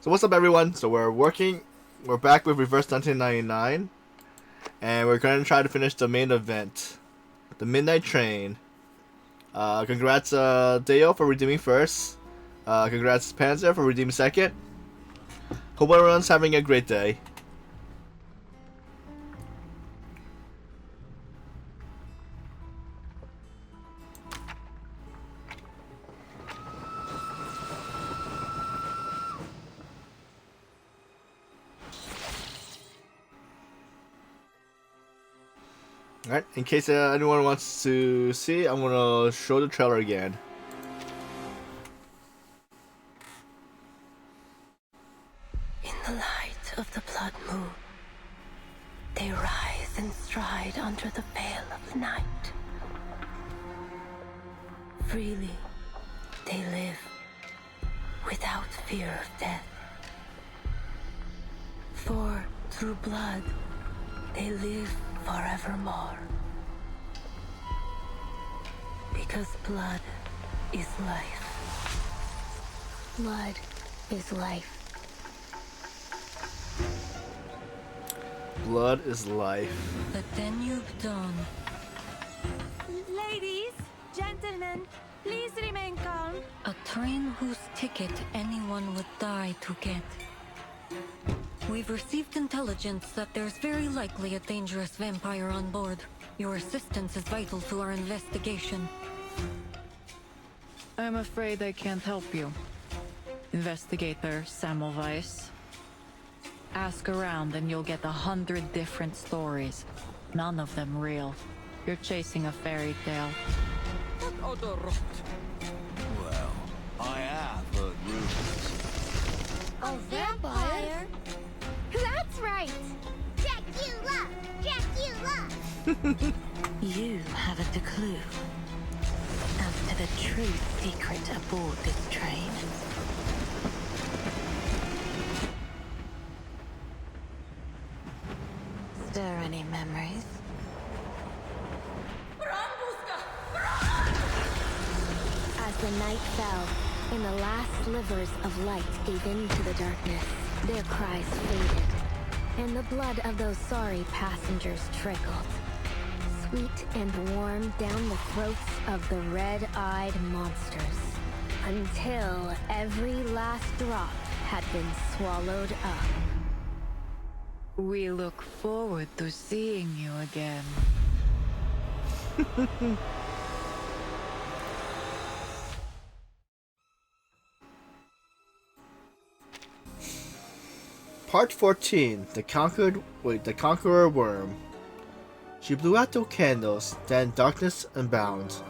So what's up, everyone? So we're back with Reverse 1999, and we're going to try to finish the main event, the Midnight Train. Congrats, Deo, for redeeming first. Congrats, Panzer, for redeeming second. Hope everyone's having a great day. Alright, in case anyone wants to see, I'm gonna show the trailer again. In the light of the blood moon, they rise and stride under the veil of night. Freely, they live without fear of death. For through blood, they live forevermore. Because blood is life. Blood is life. Blood is life. The Danube dawn. Ladies, gentlemen, please remain calm. A train whose ticket anyone would die to get. We've received intelligence that there's very likely a dangerous vampire on board. Your assistance is vital to our investigation. I'm afraid I can't help you. Investigator Sammelweis. Ask around and you'll get 100 different stories. None of them real. You're chasing a fairy tale. Well, I have heard rumors. A vampire? That's right! Dracula! Dracula! You haven't a clue as to the true secret aboard this train. Stir any memories? As the night fell, and the last slivers of light gave into the darkness, their cries faded, and the blood of those sorry passengers trickled, sweet and warm down the throats of the red-eyed monsters, until every last drop had been swallowed up. We look forward to seeing you again. Part 14, the Conqueror Worm. She blew out the candles, then darkness abounds.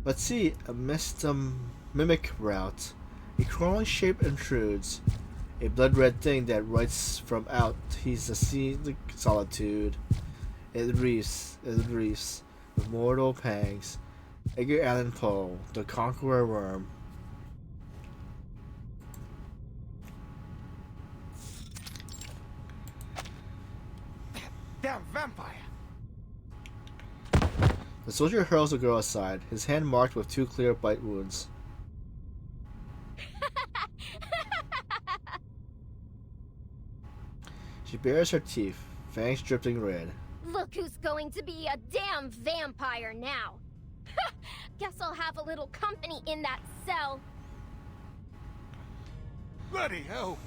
Let's see, amidst the mimic route, a crawling shape intrudes, a blood-red thing that writes from out he's a sea solitude. It reefs with mortal pangs. Edgar Allan Poe, the Conqueror Worm. Damn vampire! The soldier hurls the girl aside, his hand marked with 2 clear bite wounds. She bares her teeth, fangs dripping red. Look who's going to be a damn vampire now! Guess I'll have a little company in that cell. Bloody hell!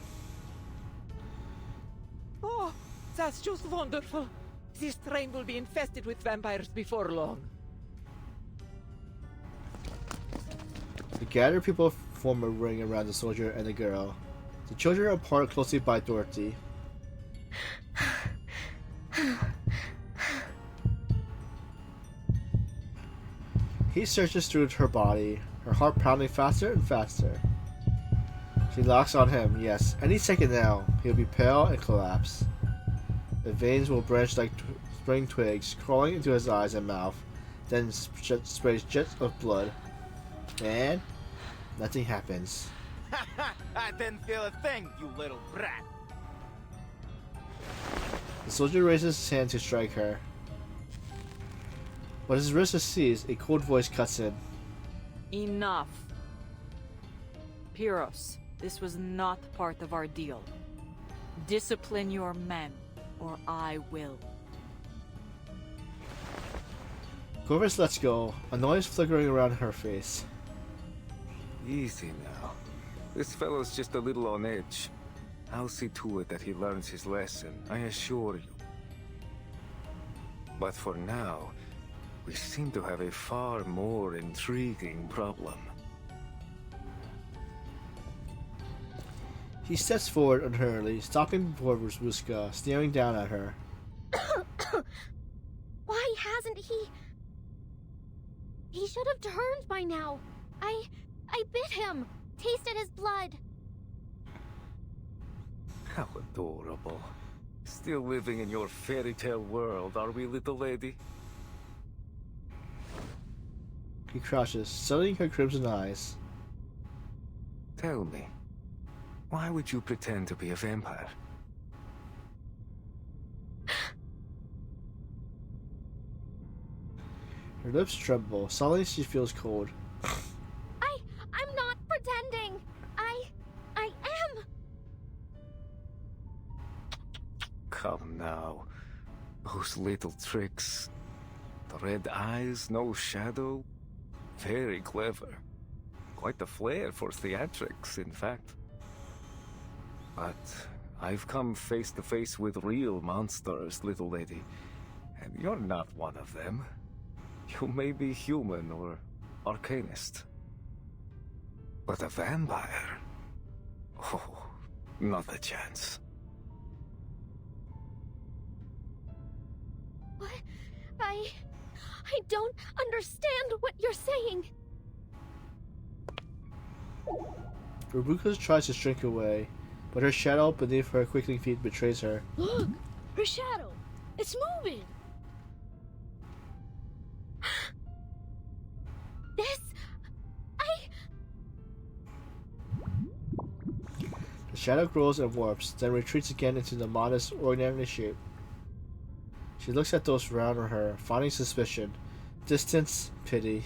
Oh, that's just wonderful. This train will be infested with vampires before long. The gathered people form a ring around the soldier and the girl. The children are parked closely by Dorothy. He searches through her body, her heart pounding faster and faster. She locks on him, yes. Any second now, he'll be pale and collapse. The veins will branch like spring twigs, crawling into his eyes and mouth, then sprays jets of blood. And Nothing happens. I didn't feel a thing, you little brat. The soldier raises his hand to strike her. But his wrist is seized, a cold voice cuts in. Enough. Pyros, this was not part of our deal. Discipline your men, or I will. Corvus lets go, a noise flickering around her face. Easy now. This fellow's just a little on edge. I'll see to it that he learns his lesson, I assure you. But for now, we seem to have a far more intriguing problem. He steps forward unhurriedly, stopping before Rubuska, staring down at her. Why hasn't he? He should have turned by now. I bit him, tasted his blood. How adorable. Still living in your fairy tale world, are we, little lady? He crouches, studying her crimson eyes. Tell me, why would you pretend to be a vampire? Her lips tremble. Suddenly she feels cold. I'm not pretending. I am. Come now. Those little tricks. The red eyes, no shadow. Very clever. Quite the flair for theatrics, in fact. But I've come face to face with real monsters, little lady. And you're not one of them. You may be human or arcanist. But a vampire? Oh, not a chance. What? I don't understand what you're saying. Rubuka tries to shrink away, but her shadow beneath her quickening feet betrays her. Look! Her shadow! It's moving! This... The shadow grows and warps, then retreats again into the modest, ordinary shape. She looks at those around her, finding suspicion, distance, pity.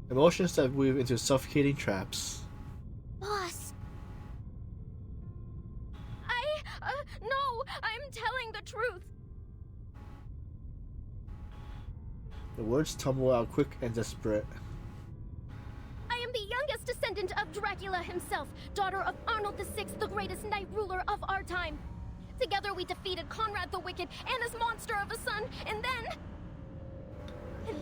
Emotions that weave into suffocating traps. Boss. No! I'm telling the truth! The words tumble out quick and desperate. I am the youngest descendant of Dracula himself, daughter of Arnold VI, the greatest knight ruler of our time. Together we defeated Conrad the Wicked and his monster of a son, and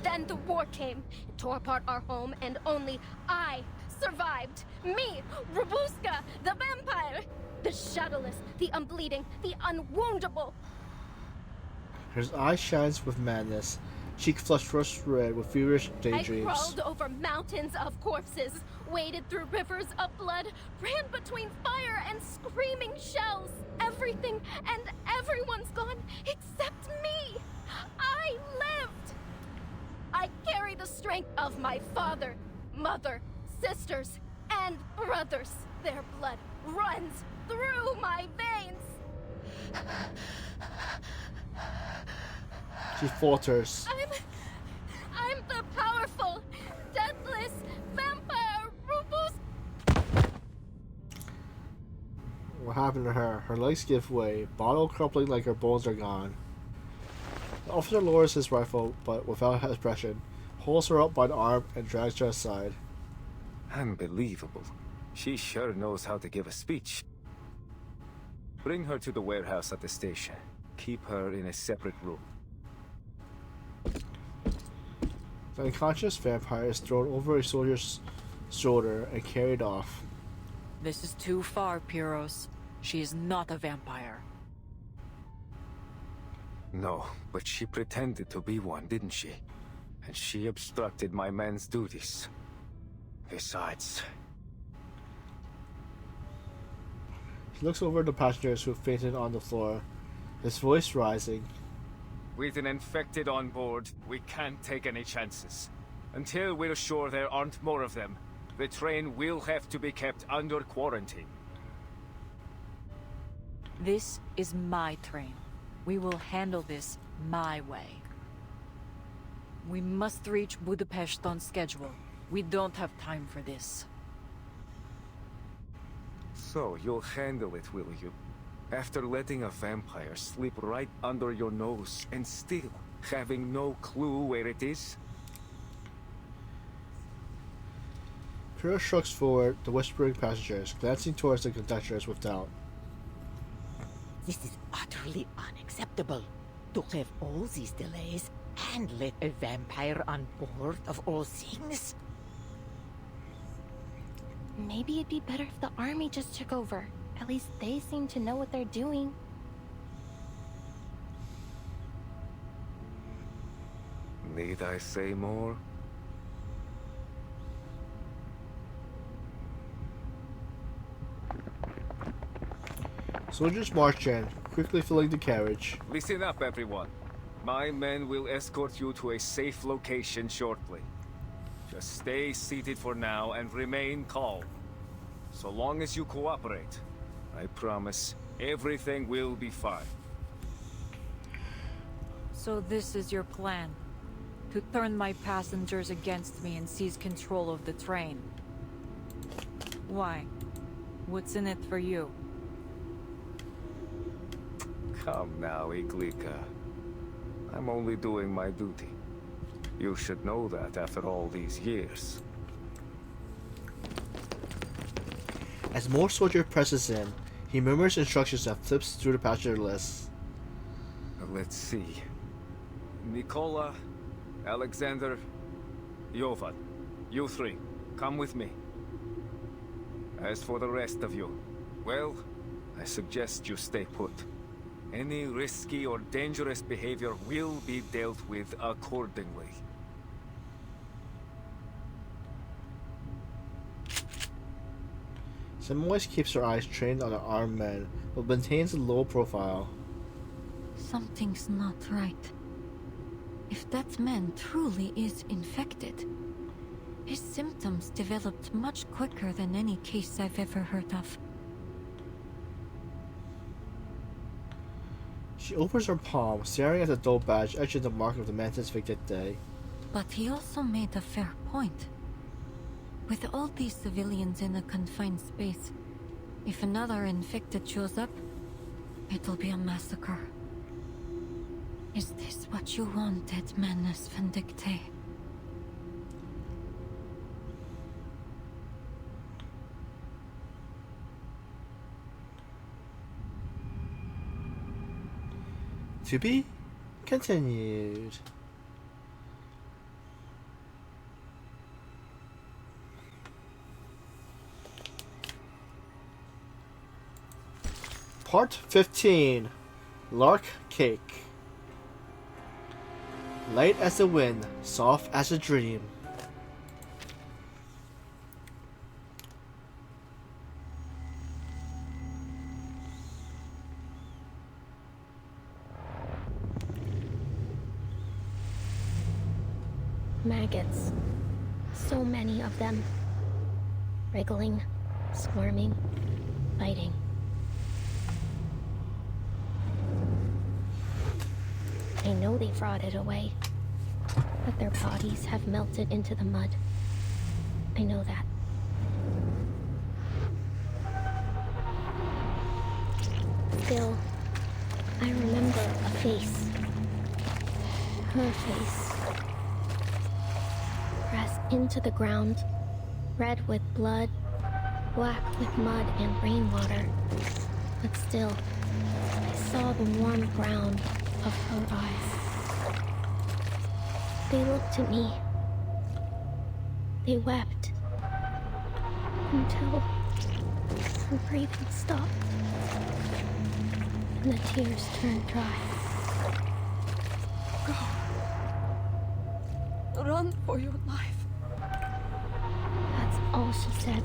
then the war came. It tore apart our home, and only I survived. Me, Rubuska, the vampire. The shadowless, the unbleeding, the unwoundable. Her eyes shines with madness, cheek flushed rust red with feverish I daydreams. crawled over mountains of corpses, waded through rivers of blood, ran between fire and screaming shells. Everything and everyone's gone except me. I lived. I carry the strength of my father, mother, sisters, and brothers. Their blood runs through my veins. She falters. I'm the powerful, deathless vampire Rubus. What happened to her? Her legs give way, bottle crumpling like her bones are gone. The officer lowers his rifle, but without expression, holds her up by the arm and drags her aside. Unbelievable. She sure knows how to give a speech. Bring her to the warehouse at the station. Keep her in a separate room. The unconscious vampire is thrown over a soldier's shoulder and carried off. This is too far, Pyros. She is not a vampire. No, but she pretended to be one, didn't she? And she obstructed my men's duties. Besides... He looks over the passengers who fainted on the floor, his voice rising. With an infected on board, we can't take any chances. Until we're sure there aren't more of them, the train will have to be kept under quarantine. This is my train. We will handle this my way. We must reach Budapest on schedule. We don't have time for this. So, you'll handle it, will you? After letting a vampire slip right under your nose and still having no clue where it is? Kuro shrugs forward, the whispering passengers, glancing towards the conductors with doubt. This is utterly unacceptable. To have all these delays and let a vampire on board of all things? Maybe it'd be better if the army just took over. At least they seem to know what they're doing. Need I say more? Soldiers march in, quickly filling the carriage. Listen up, everyone. My men will escort you to a safe location shortly. Just stay seated for now and remain calm. So long as you cooperate, I promise everything will be fine. So this is your plan? To turn my passengers against me and seize control of the train? Why? What's in it for you? Come now, Iglika. I'm only doing my duty. You should know that after all these years. As more soldier presses in, he murmurs instructions and flips through the passenger list. Let's see. Nikola, Alexander, Jovan. You three, come with me. As for the rest of you, well, I suggest you stay put. Any risky or dangerous behavior will be dealt with accordingly. Samwise keeps her eyes trained on the armed men, but maintains a low profile. Something's not right. If that man truly is infected, his symptoms developed much quicker than any case I've ever heard of. She opens her palm, staring at the dull badge etching the mark of the Mantis Victite. But he also made a fair point. With all these civilians in a confined space, if another infected shows up, it'll be a massacre. Is this what you wanted, Manus Vindicte? To be continued. Part 15. Lark Cake. Light as the wind, soft as a dream. Maggots. So many of them. Wriggling, squirming, biting. I know they've rotted away, but their bodies have melted into the mud. I know that. Still, I remember a face. Her face. Pressed into the ground, red with blood, black with mud and rainwater. But still, I saw the warm brown of her eyes. They looked at me. They wept. Until her breathing stopped. And the tears turned dry. Run for your life. That's all she said.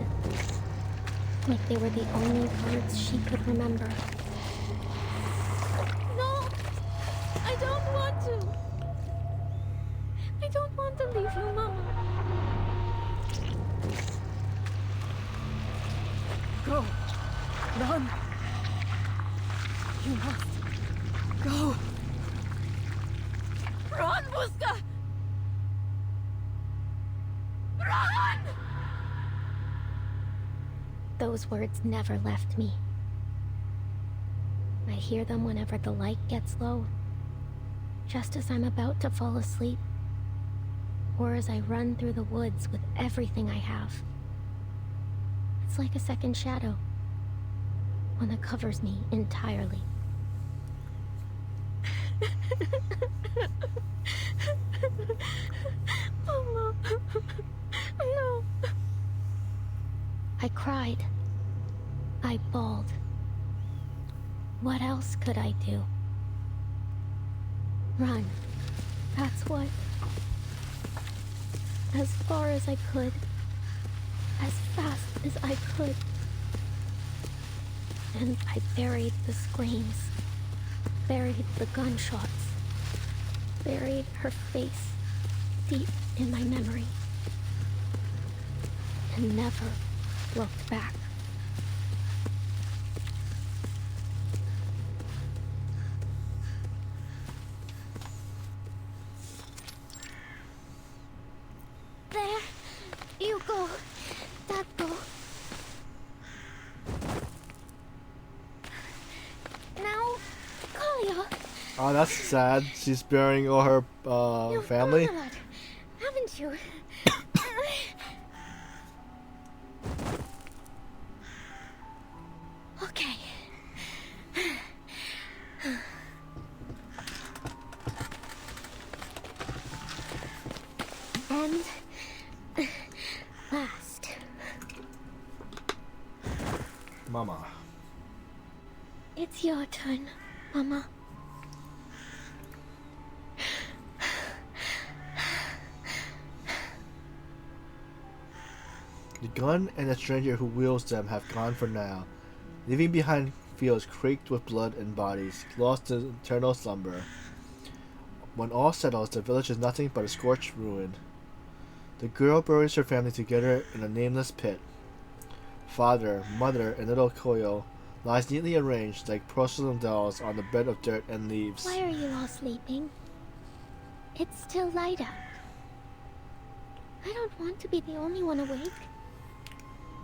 Like they were the only words she could remember. No! I don't want to! I don't want to leave you, Mama. Go. Run. You must go. Run, Buska! Run! Those words never left me. I hear them whenever the light gets low, just as I'm about to fall asleep, or as I run through the woods with everything I have. It's like a second shadow, one that covers me entirely. Mama, no. I cried. I bawled. What else could I do? Run. That's what. As far as I could. As fast as I could. And I buried the screams. Buried the gunshots. Buried her face deep in my memory. And never looked back. There you go. That go. Now, Kalia. Oh, that's sad. She's burying all her You've family. grown a lot, haven't you? Okay. And last. Mama. It's your turn, Mama. The gun and the stranger who wields them have gone for now, leaving behind fields caked with blood and bodies, lost in eternal slumber. When all settles, the village is nothing but a scorched ruin. The girl buries her family together in a nameless pit. Father, mother, and little Koyo lies neatly arranged like porcelain dolls on the bed of dirt and leaves. Why are you all sleeping? It's still light out. I don't want to be the only one awake.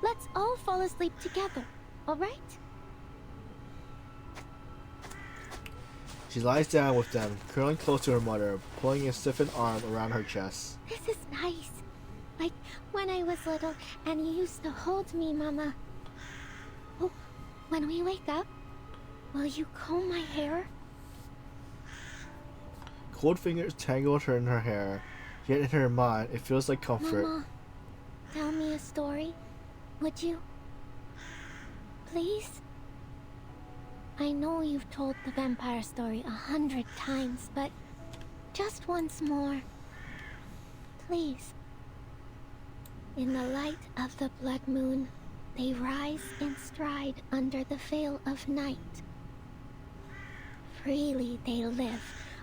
Let's all fall asleep together, alright? She lies down with them, curling close to her mother, pulling a stiffened arm around her chest. This is nice. Like when I was little and you used to hold me, Mama. Oh, when we wake up, will you comb my hair? Cold fingers tangled her in her hair, yet in her mind it feels like comfort. Mama, tell me a story, would you? Please? I know you've told the vampire story 100 times, but just once more. Please. In the light of the blood moon, they rise in stride under the veil of night. Freely they live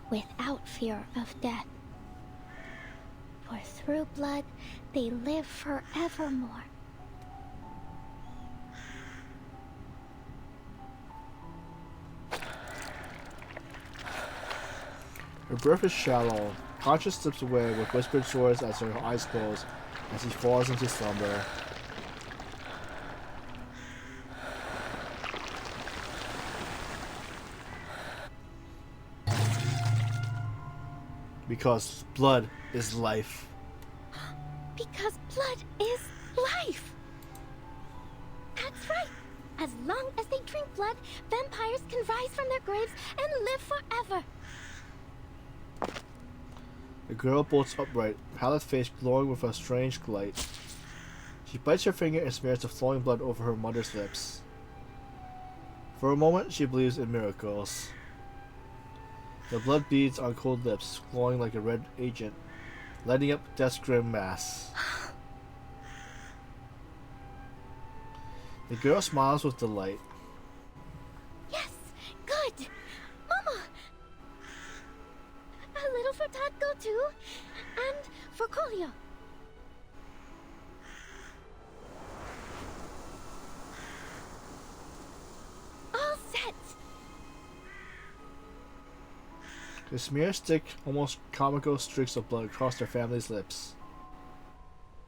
without fear of death. For through blood, they live forevermore. Her breath is shallow. Conscience slips away with whispered words as her eyes close, as he falls into slumber. Because blood is life. Because blood is life! That's right! As long as they drink blood, vampires can rise from their graves and live forever! The girl bolts upright, pallid face glowing with a strange light. She bites her finger and smears the flowing blood over her mother's lips. For a moment, she believes in miracles. The blood beads on cold lips, glowing like a red agent, lighting up death's grim mass. The girl smiles with delight. Yes! Good! Mama! A little for Tatko too, and for Kolya. The smear stick almost comical streaks of blood across their family's lips.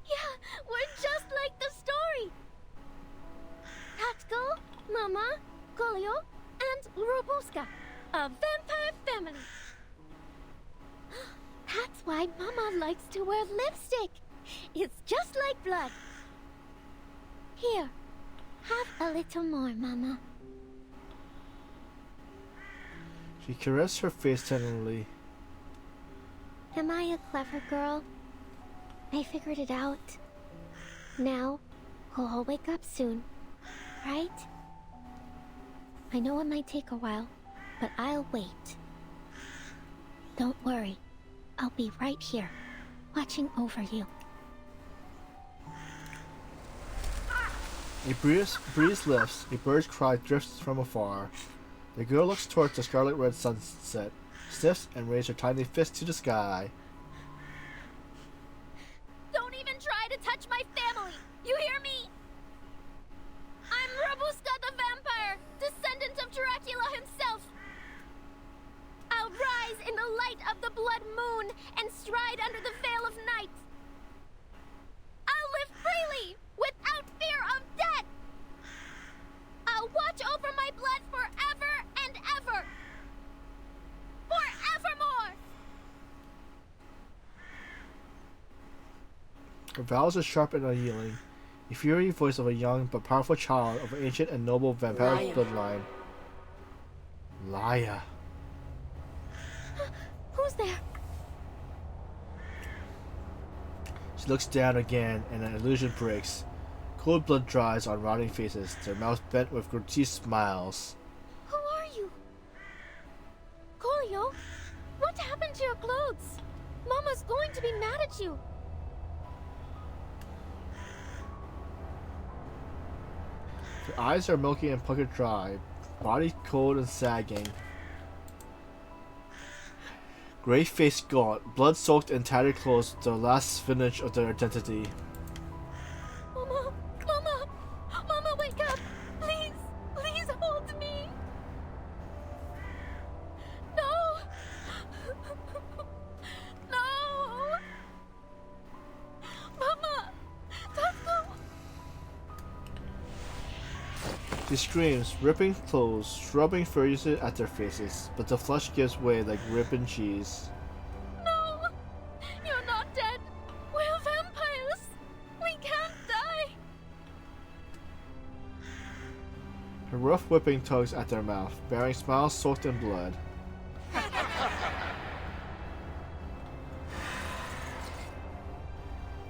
Yeah, we're just like the story. Tactical, Mama, Golio, and Robuska, a vampire family. That's why Mama likes to wear lipstick. It's just like blood. Here, have a little more, Mama. She caressed her face tenderly. Am I a clever girl? I figured it out. Now, we'll all wake up soon, right? I know it might take a while, but I'll wait. Don't worry. I'll be right here, watching over you. A breeze lifts, a bird's cry drifts from afar. The girl looks towards the scarlet-red sunset, sniffs, and raises her tiny fist to the sky. Don't even try to touch my family! You hear me? I'm Robuska the vampire, descendant of Dracula himself. I'll rise in the light of the blood moon and stride under the veil of night. I'll live freely, without fear of death. I'll watch over my blood forever and ever. Forevermore! Her vows are sharp and unyielding, a fiery voice of a young but powerful child of an ancient and noble vampiric bloodline. Laya. Who's there? She looks down again, and an illusion breaks. Cold blood dries on rotting faces, their mouths bent with grotesque smiles. Who are you? Golio, what happened to your clothes? Mama's going to be mad at you. Her eyes are milky and puckered dry, body cold and sagging. Grey face gaunt, blood-soaked and tattered clothes, the last vestige of their identity. Mama! Mama! Mama, wake up! Please! Please hold me! No! No! Mama! Tatko! She screams, ripping clothes, rubbing furiously at their faces, but the flesh gives way like ripping cheese. No! You're not dead! We're vampires! We can't die! Her rough whipping tugs at their mouth, bearing smiles soaked in blood.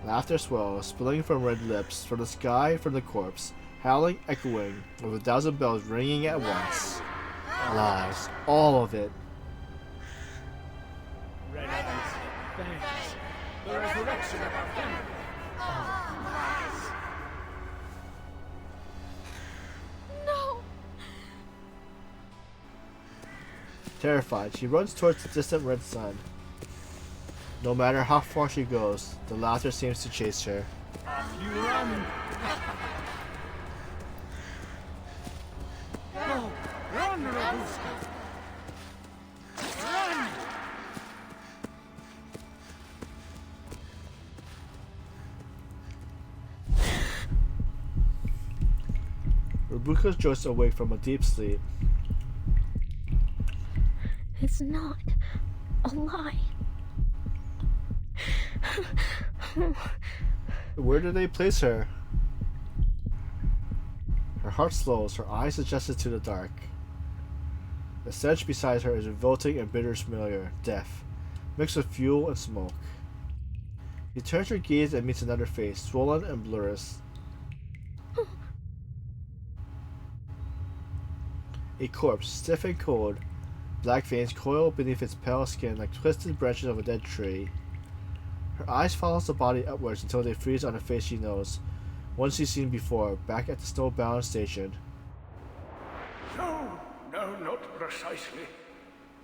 Laughter swells, spilling from red lips, from the sky, from the corpse, howling, echoing, with 1,000 bells ringing at once. Lies, all of it. Red eyes, thanks. The resurrection of our family. No! Terrified, she runs towards the distant red sun. No matter how far she goes, the laughter seems to chase her. Off you run! Go! Run, Robuska! Run! Rebuka jolts awake from a deep sleep. It's not a lie. Where did they place her? Her heart slows, her eyes adjusted to the dark. The stench beside her is revolting and bitter familiar, death, mixed with fuel and smoke. She turns her gaze and meets another face, swollen and blurous. A corpse, stiff and cold, black veins coil beneath its pale skin like twisted branches of a dead tree. Her eyes follow the body upwards until they freeze on a face she knows, one she's seen before, back at the snowbound station. No, not precisely.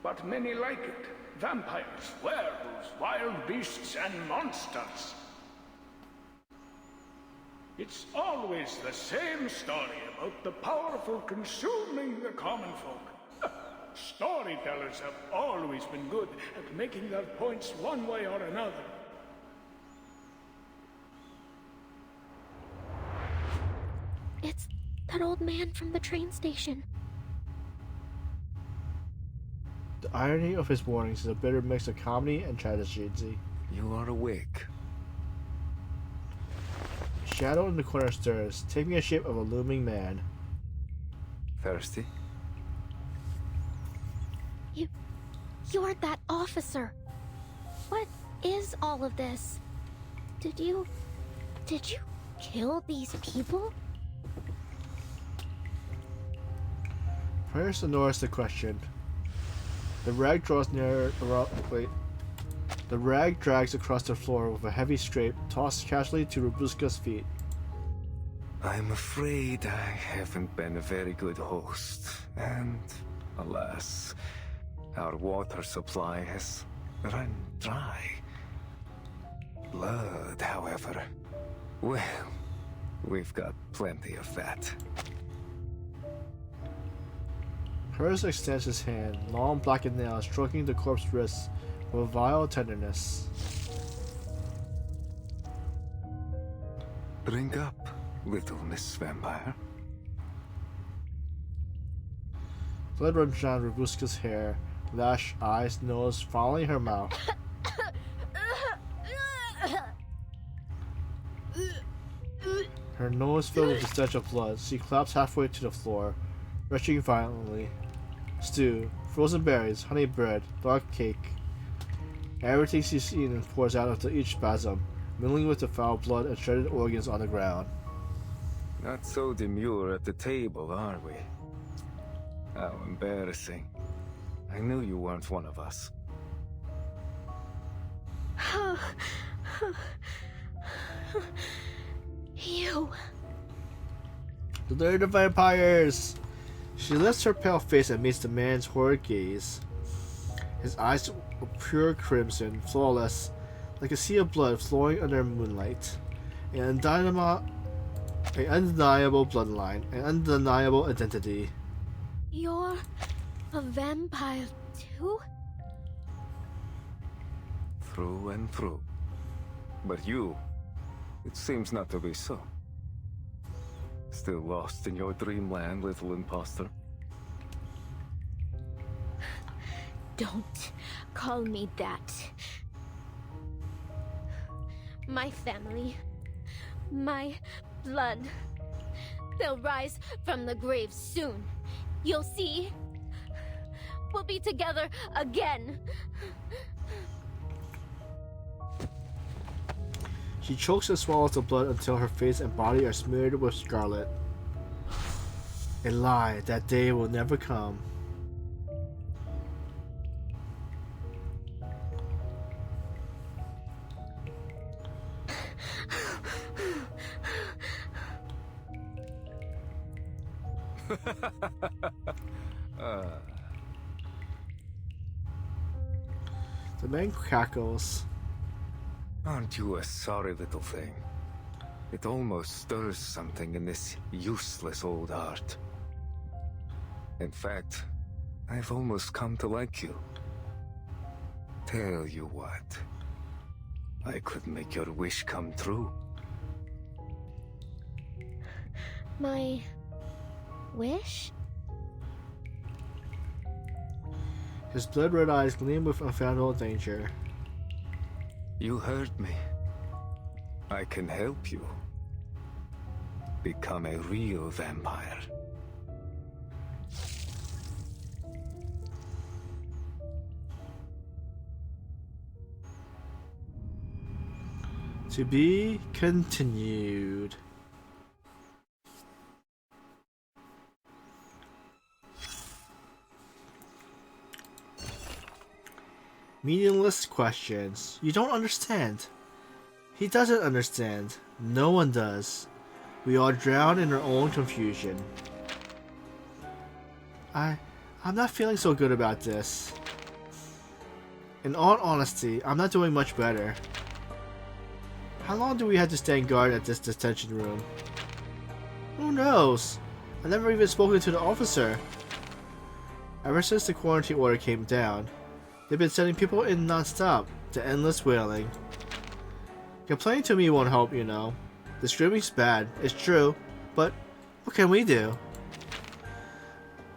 But many like it. Vampires, werewolves, wild beasts, and monsters. It's always the same story about the powerful consuming the common folk. Storytellers have always been good at making their points one way or another. It's that old man from the train station. The irony of his warnings is a bitter mix of comedy and tragedy. You are awake. A shadow in the corner stirs, taking the shape of a looming man. Thirsty? You are that officer. What is all of this? Did you kill these people? Prayers ignores the question. The rag draws near around. Wait. The rag drags across the floor with a heavy scrape, tossed casually to Robuska's feet. I'm afraid I haven't been a very good host, and alas, our water supply has run dry. Blood, however, well, we've got plenty of that. Curtis extends his hand, long blackened nails stroking the corpse's wrists with a vile tenderness. Drink up, little Miss Vampire. Blood runs down Robuska's hair, lash, eyes, nose, following her mouth. Her nose filled with the stench of blood, she collapsed halfway to the floor, retching violently. Stew, frozen berries, honey bread, dark cake. Everything she's eaten pours out into each spasm, mingling with the foul blood and shredded organs on the ground. Not so demure at the table, are we? How embarrassing. I knew you weren't one of us. You. They're the vampires! She lifts her pale face and meets the man's horrid gaze. His eyes are pure crimson, flawless, like a sea of blood flowing under moonlight. An undeniable bloodline, an undeniable identity. You're a vampire too? Through and through. But you, it seems not to be so. Still lost in your dreamland, little imposter. Don't call me that. My family, my blood, they'll rise from the grave soon. You'll see. We'll be together again. She chokes and swallows the blood until her face and body are smeared with scarlet. A lie, that day will never come. The man cackles. Aren't you a sorry little thing? It almost stirs something in this useless old heart. In fact, I've almost come to like you. Tell you what, I could make your wish come true. My wish? His blood-red eyes gleam with unfathomable danger. You heard me. I can help you become a real vampire. To be continued. Meaningless questions. You don't understand. He doesn't understand. No one does. We all drown in our own confusion. I'm not feeling so good about this. In all honesty, I'm not doing much better. How long do we have to stand guard at this detention room? Who knows? I've never even spoken to the officer. Ever since the quarantine order came down, they've been sending people in non-stop to endless wailing. Complaining to me won't help, you know. The screaming's bad, it's true, but what can we do?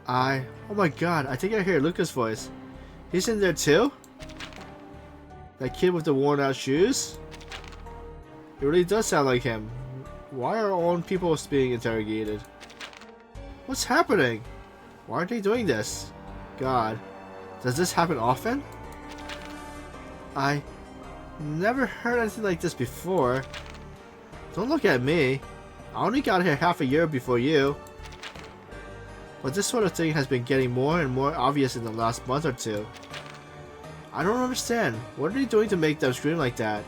Oh my god, I think I hear Luca's voice. He's in there too? That kid with the worn out shoes? It really does sound like him. Why are our own people being interrogated? What's happening? Why are they doing this? God, does this happen often? I never heard anything like this before. Don't look at me. I only got here half a year before you. But this sort of thing has been getting more and more obvious in the last month or two. I don't understand. What are they doing to make them scream like that?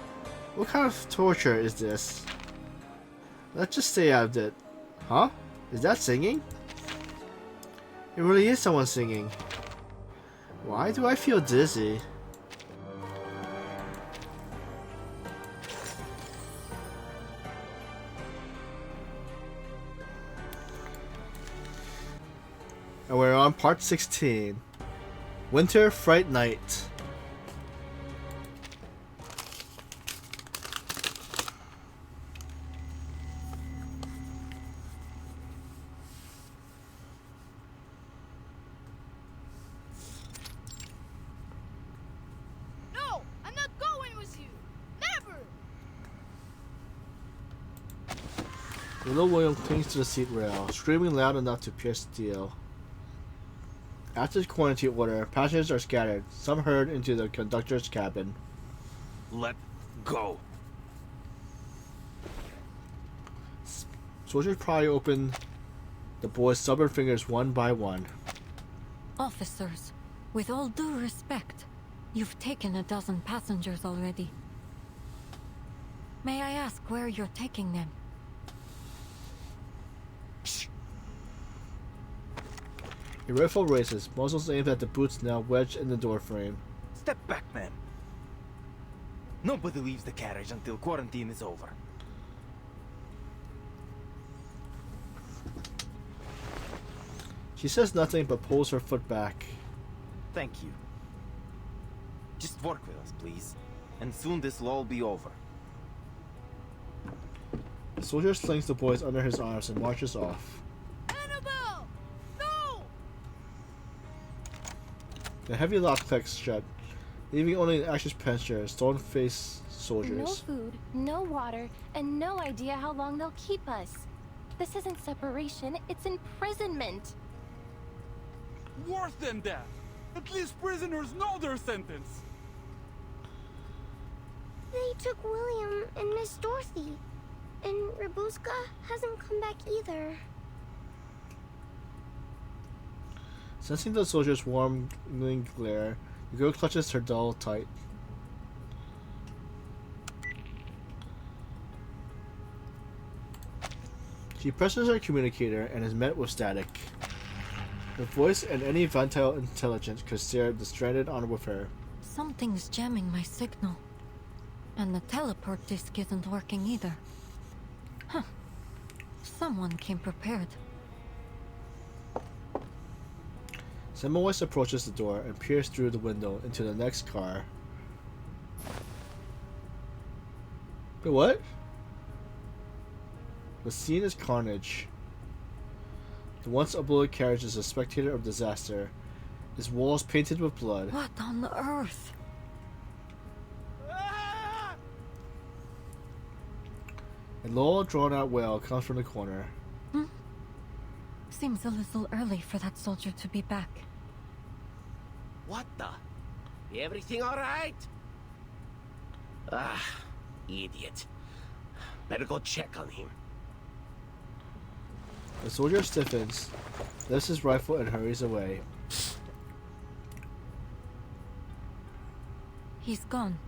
What kind of torture is this? Let's just stay out of it. Huh? Is that singing? It really is someone singing. Why do I feel dizzy? And we're on part 16. Winter Fright Night. No! I'm not going with you! Never! Little William clings to the seat rail, screaming loud enough to pierce steel. After the quarantine order, passengers are scattered, some herd into the conductor's cabin. Let go. Soldiers pry open the boy's stubborn fingers one by one. Officers, with all due respect, you've taken a dozen passengers already. May I ask where you're taking them? A rifle races, muzzles aimed at the boots now wedged in the doorframe. Step back, ma'am. Nobody leaves the carriage until quarantine is over. She says nothing but pulls her foot back. Thank you. Just work with us, please. And soon this will all be over. The soldier slings the boys under his arms and marches off. Annabelle! No! The heavy lock clicks shut, leaving only an anxious pensioner, stone-faced No soldiers. food, no water, and no idea how long they'll keep us. This isn't separation, it's imprisonment. Worse than that. At least prisoners know their sentence. They took William and Miss Dorothy. And Rabuska hasn't come back either. Sensing the soldier's warm glare, the girl clutches her doll tight. She presses her communicator and is met with static. Her voice and any vital intelligence could steer the stranded on with her. Something's jamming my signal. And the teleport disc isn't working either. Huh. Someone came prepared. Semmelweis approaches the door and peers through the window into the next car. Wait, what? The scene is carnage. The once uploaded carriage is a spectator of disaster, its walls painted with blood. What on earth? A low, drawn-out wail comes from the corner. Seems a little early for that soldier to be back. What the? Everything all right? Ah, idiot. Better go check on him. The soldier stiffens, lifts his rifle, and hurries away. He's gone.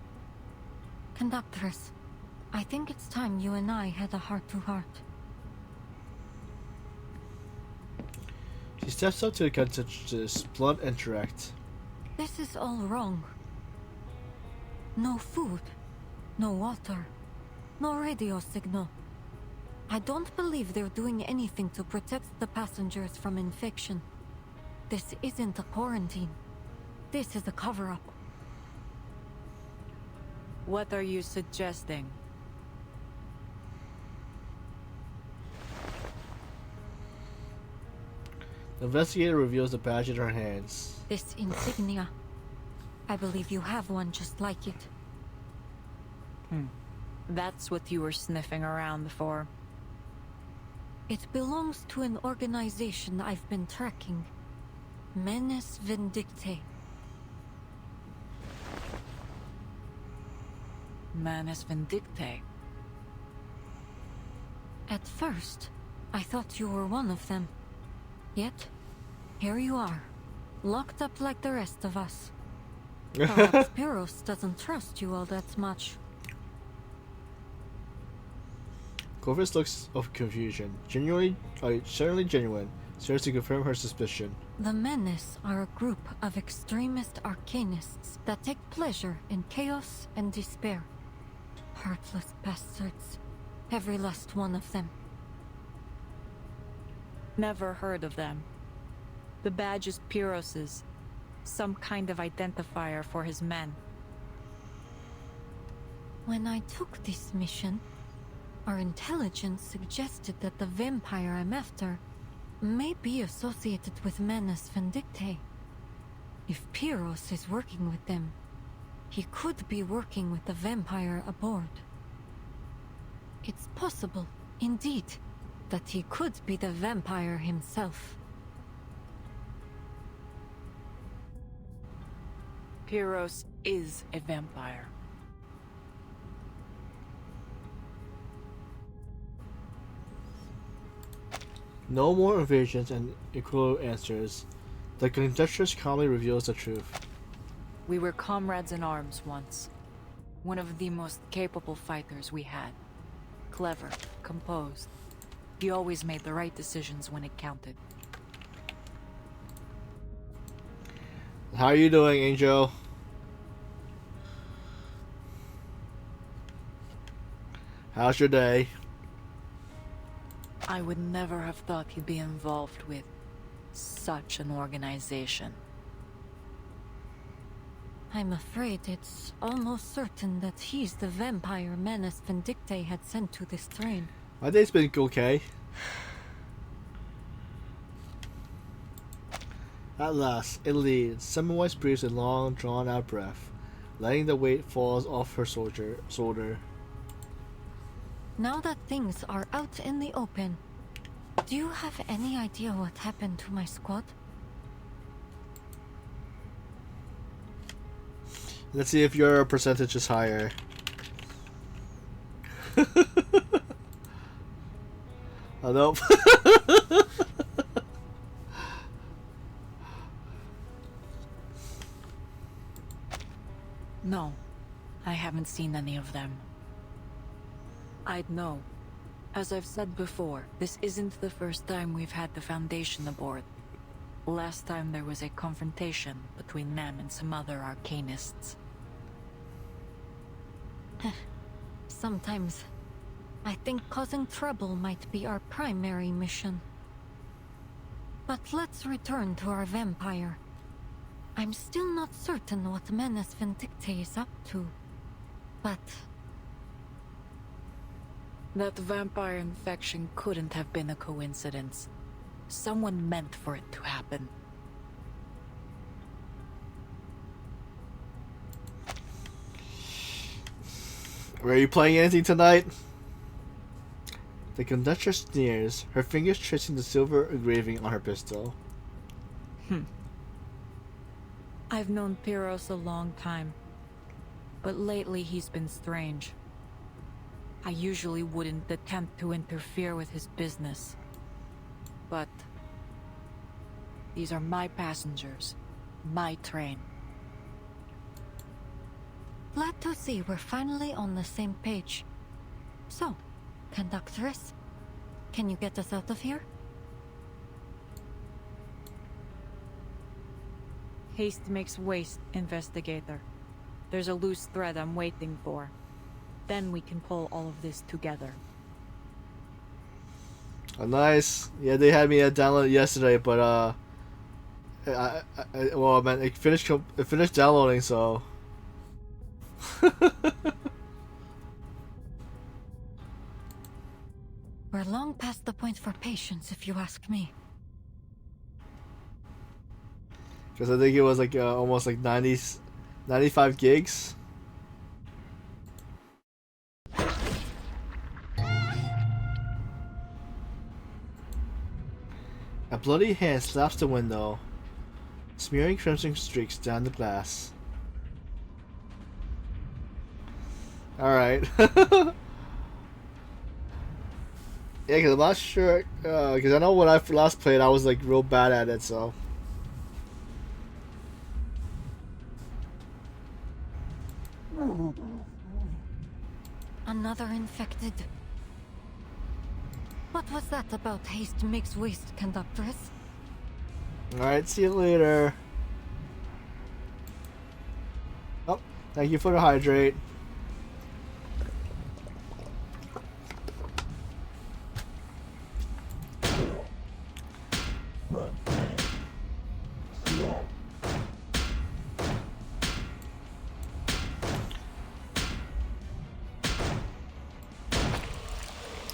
Conductress, I think it's time you and I had a heart-to-heart. She steps up to the conductress, blunt and direct. This is all wrong. No food, no water, no radio signal. I don't believe they're doing anything to protect the passengers from infection. this isn't a quarantine. This is a cover-up. What are you suggesting? The investigator reveals the badge in her hands. This insignia. I believe you have one just like it. That's what you were sniffing around for. It belongs to an organization I've been tracking. Menes Vindictae. Manus Vindictae. At first, I thought you were one of them. Yet, here you are, locked up like the rest of us. Perhaps Pyros doesn't trust you all that much. Corvus looks of confusion. Certainly genuine. Starts to confirm her suspicion. The Menes are a group of extremist arcanists that take pleasure in chaos and despair. Heartless bastards. Every last one of them. Never heard of them. The badge is Pyrrhus's. Some kind of identifier for his men. When I took this mission, our intelligence suggested that the vampire I'm after may be associated with Menes Vindictae. If Pyrrhus is working with them, he could be working with the vampire aboard. It's possible, indeed, that he could be the vampire himself. Pyrrhus is a vampire. No more evasions and equal answers. The conductress calmly reveals the truth. We were comrades in arms once. One of the most capable fighters we had. Clever, composed. He always made the right decisions when it counted. How are you doing, Angel? How's your day? I would never have thought he'd be involved with such an organization. I'm afraid it's almost certain that he's the vampire Menes Vindictae had sent to this train. My day's been okay. At last, it leads. Semmelweis breathes a long, drawn-out breath, letting the weight fall off her shoulder. Now that things are out in the open, do you have any idea what happened to my squad? Let's see if your percentage is higher. Oh, nope. No, I haven't seen any of them. I'd know. As I've said before, this isn't the first time we've had the Foundation aboard. Last time there was a confrontation between them and some other arcanists. Sometimes, I think causing trouble might be our primary mission. But let's return to our vampire. I'm still not certain what Menes Vindictae is up to, but... That vampire infection couldn't have been a coincidence. Someone meant for it to happen. Are you playing anything tonight? The conductress sneers, her fingers tracing the silver engraving on her pistol. I've known Pyrrhus a long time, but lately he's been strange. I usually wouldn't attempt to interfere with his business, but these are my passengers, my train. Glad to see we're finally on the same page. So, conductress, can you get us out of here? Haste makes waste, investigator. There's a loose thread I'm waiting for. Then we can pull all of this together. Oh, nice. Yeah, they had me download it yesterday, but Well, man, it finished downloading, so. We're long past the point for patience, if you ask me. Because I think it was like almost like 95 gigs. A bloody hand slaps the window, smearing crimson streaks down the glass. Alright. Yeah, because I'm not sure, because I know when I last played I was like real bad at it, so. Another infected. What was that about haste makes waste, conductress? Alright, see you later. Oh, thank you for the hydrate.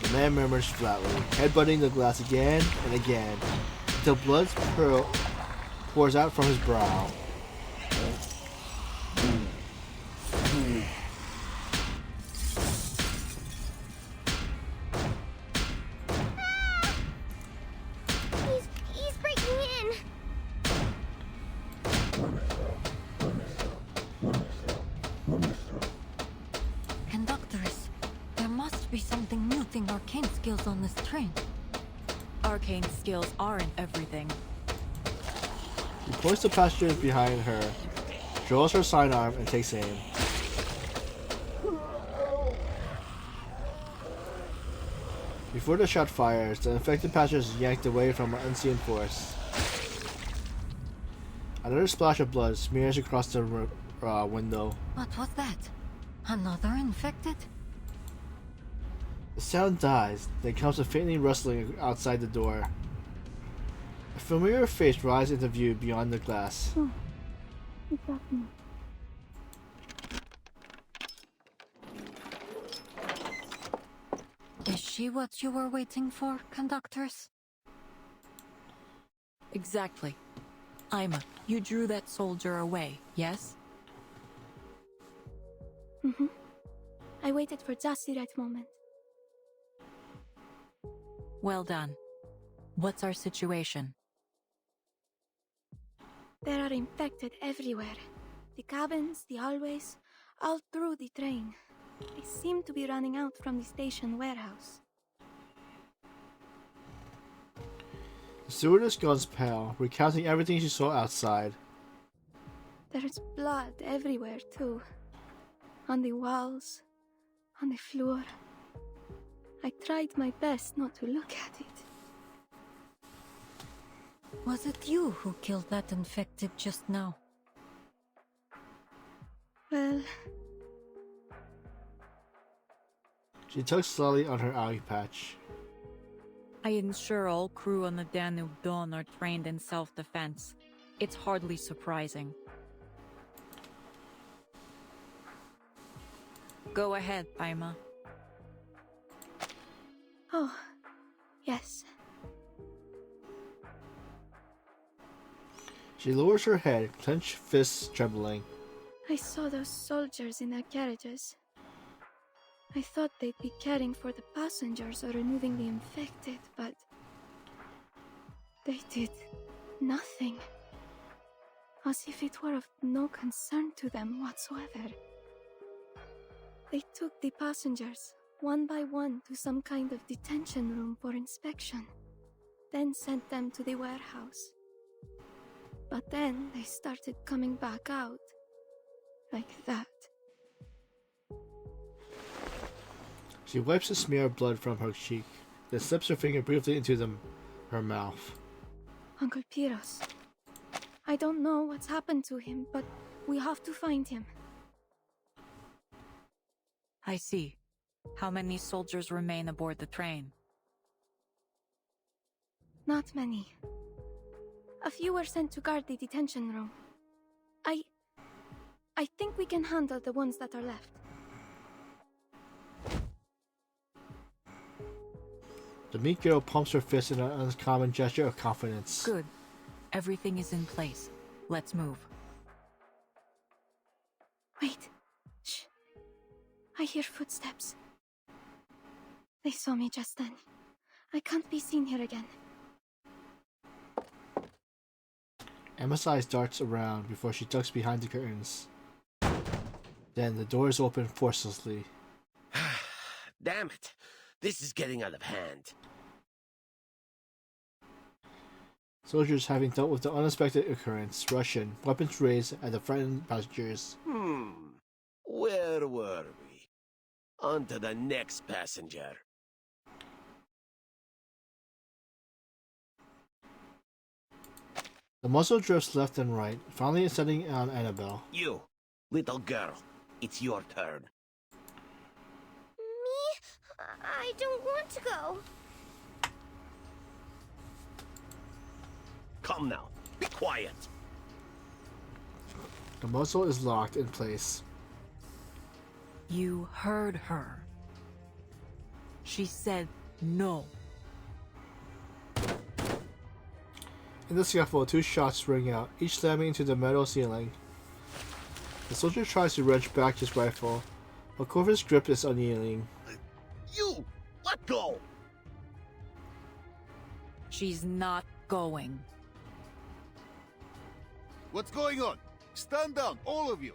The man murmurs flatly, headbutting the glass again and again, until blood pours out from his brow. He's breaking in. Conductress, there must be something muting arcane skills on this train. Arcane skills aren't everything. She points the passengers behind her, draws her sidearm, and takes aim. Before the shot fires, the infected passenger is yanked away from an unseen force. Another splash of blood smears across the window. What was that? Another infected? The sound dies, then comes a faintly rustling outside the door. A familiar face rises into view beyond the glass. What's happening? Is she what you were waiting for, conductress? Exactly. Ima, you drew that soldier away, yes? Mm-hmm. I waited for just the right moment. Well done. What's our situation? There are infected everywhere. The cabins, the hallways, all through the train. They seem to be running out from the station warehouse. The stewardess goes pale, recounting everything she saw outside. There's blood everywhere, too. On the walls, on the floor. I tried my best not to look at it. Was it you who killed that infected just now? Well, She tugs slowly on her eye patch. I ensure all crew on the Danube Dawn are trained in self-defense. It's hardly surprising. Go ahead, Ima. oh, yes. She lowers her head, clenched fists trembling. I saw those soldiers in their carriages. I thought they'd be caring for the passengers or removing the infected, but they did nothing. As if it were of no concern to them whatsoever. They took the passengers, one by one, to some kind of detention room for inspection, then sent them to the warehouse. But then they started coming back out, like that. She wipes a smear of blood from her cheek, then slips her finger briefly into her mouth. Uncle Piros. I don't know what's happened to him, but we have to find him. I see. How many soldiers remain aboard the train? Not many. A few were sent to guard the detention room. I think we can handle the ones that are left. The meek girl pumps her fist in an uncommon gesture of confidence. Good. Everything is in place. Let's move. Wait. Shh. I hear footsteps. They saw me just then. I can't be seen here again. Emma's eyes darts around before she ducks behind the curtains. Then the doors open forcelessly. Damn it. This is getting out of hand. Soldiers, having dealt with the unexpected occurrence, rush in, weapons raised at the frightened passengers. Where were we? On to the next passenger. The muzzle drifts left and right, finally setting on Annabelle. You, little girl, it's your turn. Me? I don't want to go. Come now, be quiet. The muzzle is locked in place. You heard her. She said no. In the scuffle, 2 shots ring out, each slamming into the metal ceiling. The soldier tries to wrench back his rifle, but Corvus' grip is unyielding. You, let go! She's not going. What's going on? Stand down, all of you!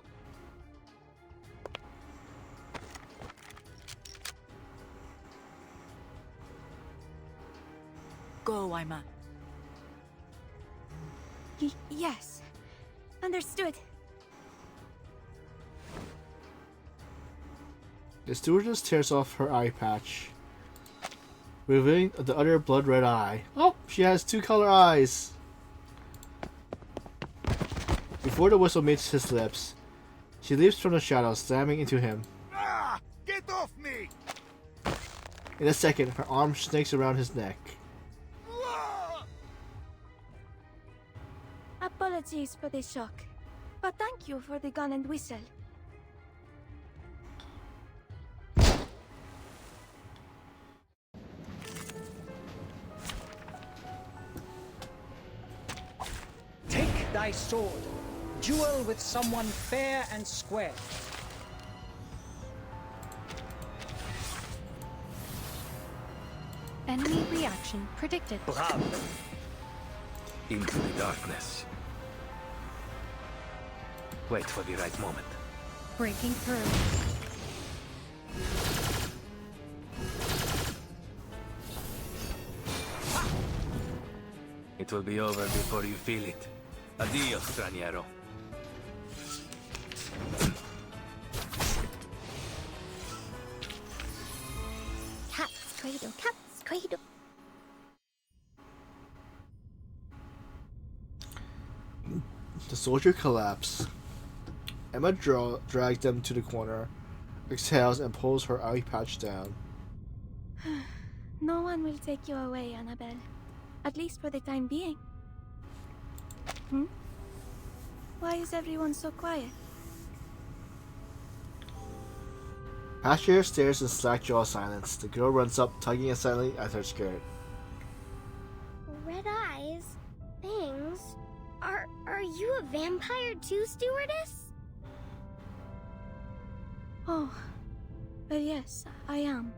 Go, Ima. Yes. Understood. The stewardess tears off her eye patch, revealing the other blood-red eye. Oh, she has 2 color eyes! Before the whistle meets his lips, she leaps from the shadows, slamming into him. Ah! Get off me! In a second, her arm snakes around his neck. Apologies for the shock, but thank you for the gun and whistle. Take thy sword. Duel with someone fair and square. Enemy reaction predicted. Bravo. Into the darkness. Wait for the right moment. Breaking through. It will be over before you feel it. Adios, straniero. Cat's cradle, cat's cradle. The soldier collapses. Emma drags them to the corner, exhales, and pulls her eye patch down. No one will take you away, Annabelle. At least for the time being. Why is everyone so quiet? Passenger stares in slack-jaw silence. The girl runs up, tugging silently at her skirt. Red eyes? Things? Are you a vampire too, stewardess? Oh, well, yes, I am.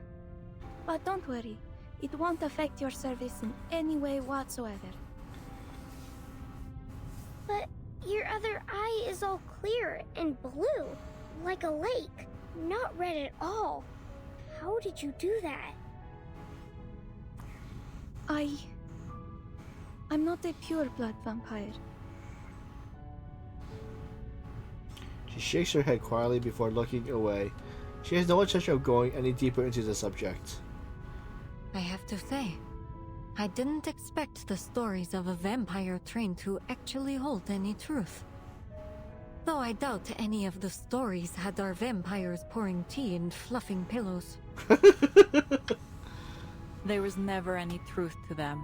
But don't worry, it won't affect your service in any way whatsoever. But your other eye is all clear and blue, like a lake, not red at all. How did you do that? I'm not a pure-blood vampire. She shakes her head quietly before looking away. She has no intention of going any deeper into the subject. I have to say, I didn't expect the stories of a vampire train to actually hold any truth. Though I doubt any of the stories had our vampires pouring tea and fluffing pillows. There was never any truth to them.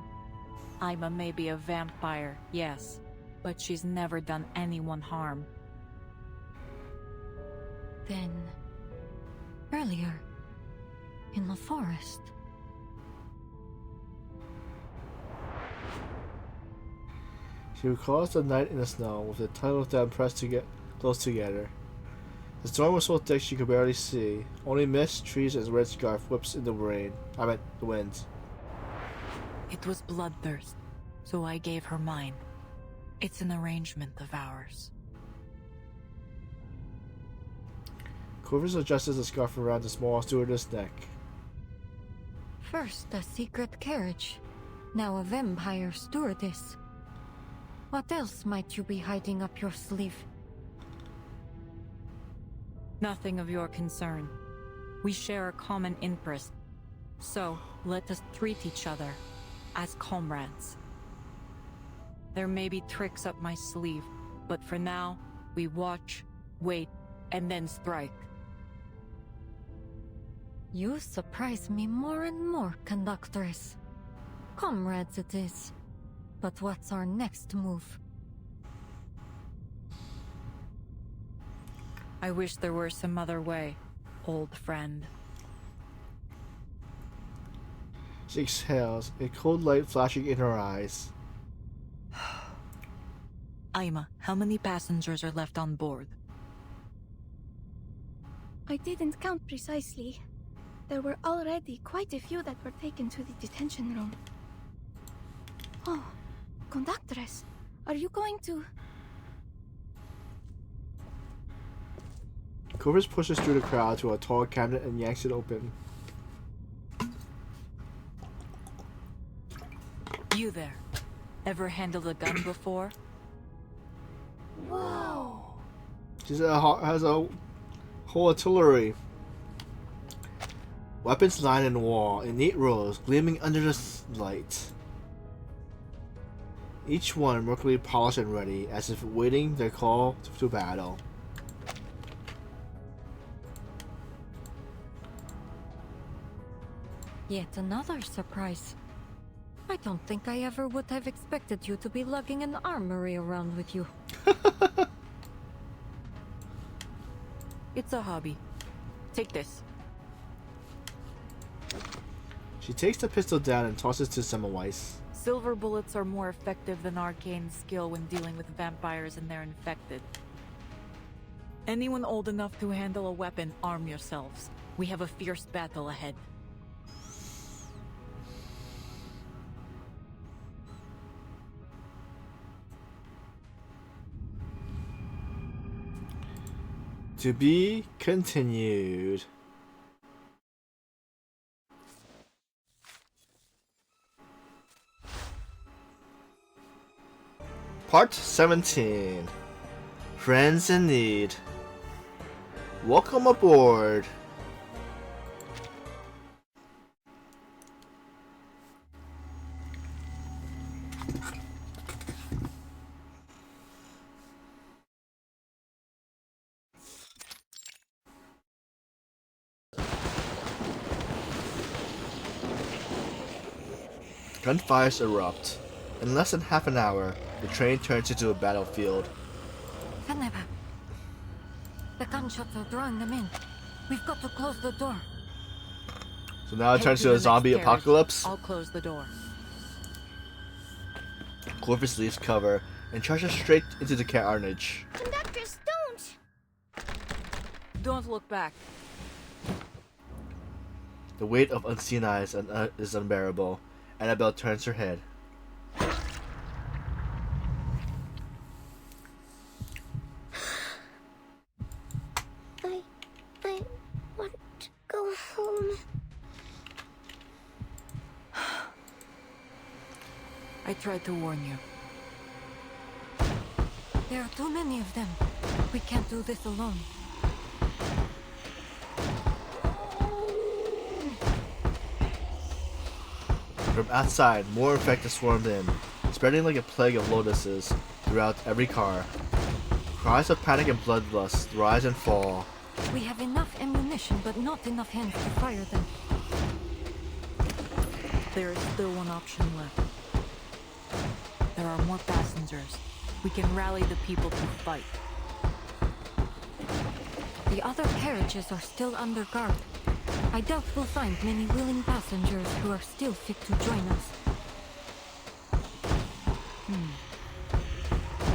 Ima may be a vampire, yes, but she's never done anyone harm. Then, earlier, in the forest. She recalls the night in the snow with the tunnel of them pressed close together. The storm was so thick she could barely see. Only mist, trees, and red scarf whips in the rain. The wind. It was bloodthirst, so I gave her mine. It's an arrangement of ours. Quivers adjusts the scarf around the small stewardess' neck. First a secret carriage, now a vampire stewardess. What else might you be hiding up your sleeve? Nothing of your concern. We share a common interest, so let us treat each other as comrades. There may be tricks up my sleeve, but for now, we watch, wait, and then strike. You surprise me more and more, conductress. Comrades it is. But what's our next move? I wish there were some other way, old friend. She exhales, a cold light flashing in her eyes. Ima, how many passengers are left on board? I didn't count precisely. There were already quite a few that were taken to the detention room. Oh, conductress, are you going to... Quivers pushes through the crowd to a tall cabinet and yanks it open. You there. Ever handled a gun before? Whoa! She has a whole artillery. Weapons line in the wall in neat rows, gleaming under the light. Each one mercury polished and ready, as if waiting their call to battle. Yet another surprise. I don't think I ever would have expected you to be lugging an armory around with you. It's a hobby. Take this. She takes the pistol down and tosses to Semmelweis. Silver bullets are more effective than arcane skill when dealing with vampires and they're infected. Anyone old enough to handle a weapon, arm yourselves. We have a fierce battle ahead. To be continued. Part 17. Friends in Need. Welcome aboard. Gunfires erupt. In less than half an hour, the train turns into a battlefield. Veneba. The gunshots are drawing them in. We've got to close the door. So now it Head turns to to a the zombie next carriage. apocalypse. I'll close the door. Corvus leaves cover and charges straight into the carnage. Conductors, don't! Don't look back. The weight of unseen eyes is unbearable. Annabelle turns her head. I want to go home. I tried to warn you. There are too many of them. We can't do this alone. From outside, more infected swarmed in, spreading like a plague of lotuses throughout every car. Cries of panic and bloodlust rise and fall. We have enough ammunition, but not enough hands to fire them. There is still one option left. there are more passengers, we can rally the people to fight. The other carriages are still under guard. I doubt we'll find many willing passengers who are still fit to join us.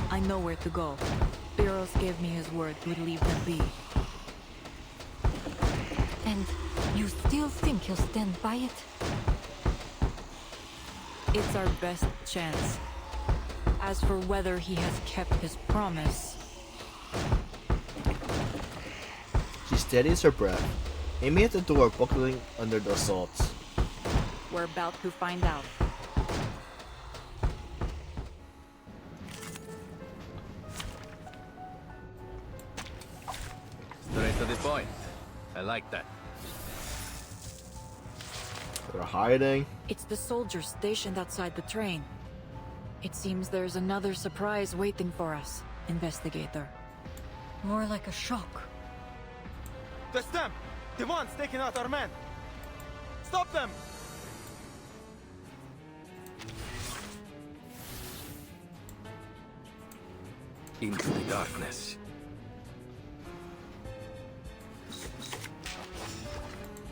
I know where to go. Biros gave me his word we'd leave them be. And you still think he'll stand by it? It's our best chance. As for whether he has kept his promise... She steadies her breath, aiming at the door buckling under the assault. We're about to find out. Straight to the point. I like that. They're hiding. It's the soldiers stationed outside the train. It seems there's another surprise waiting for us, Investigator. More like a shock. That's them! The ones taking out our men! Stop them! Into the darkness.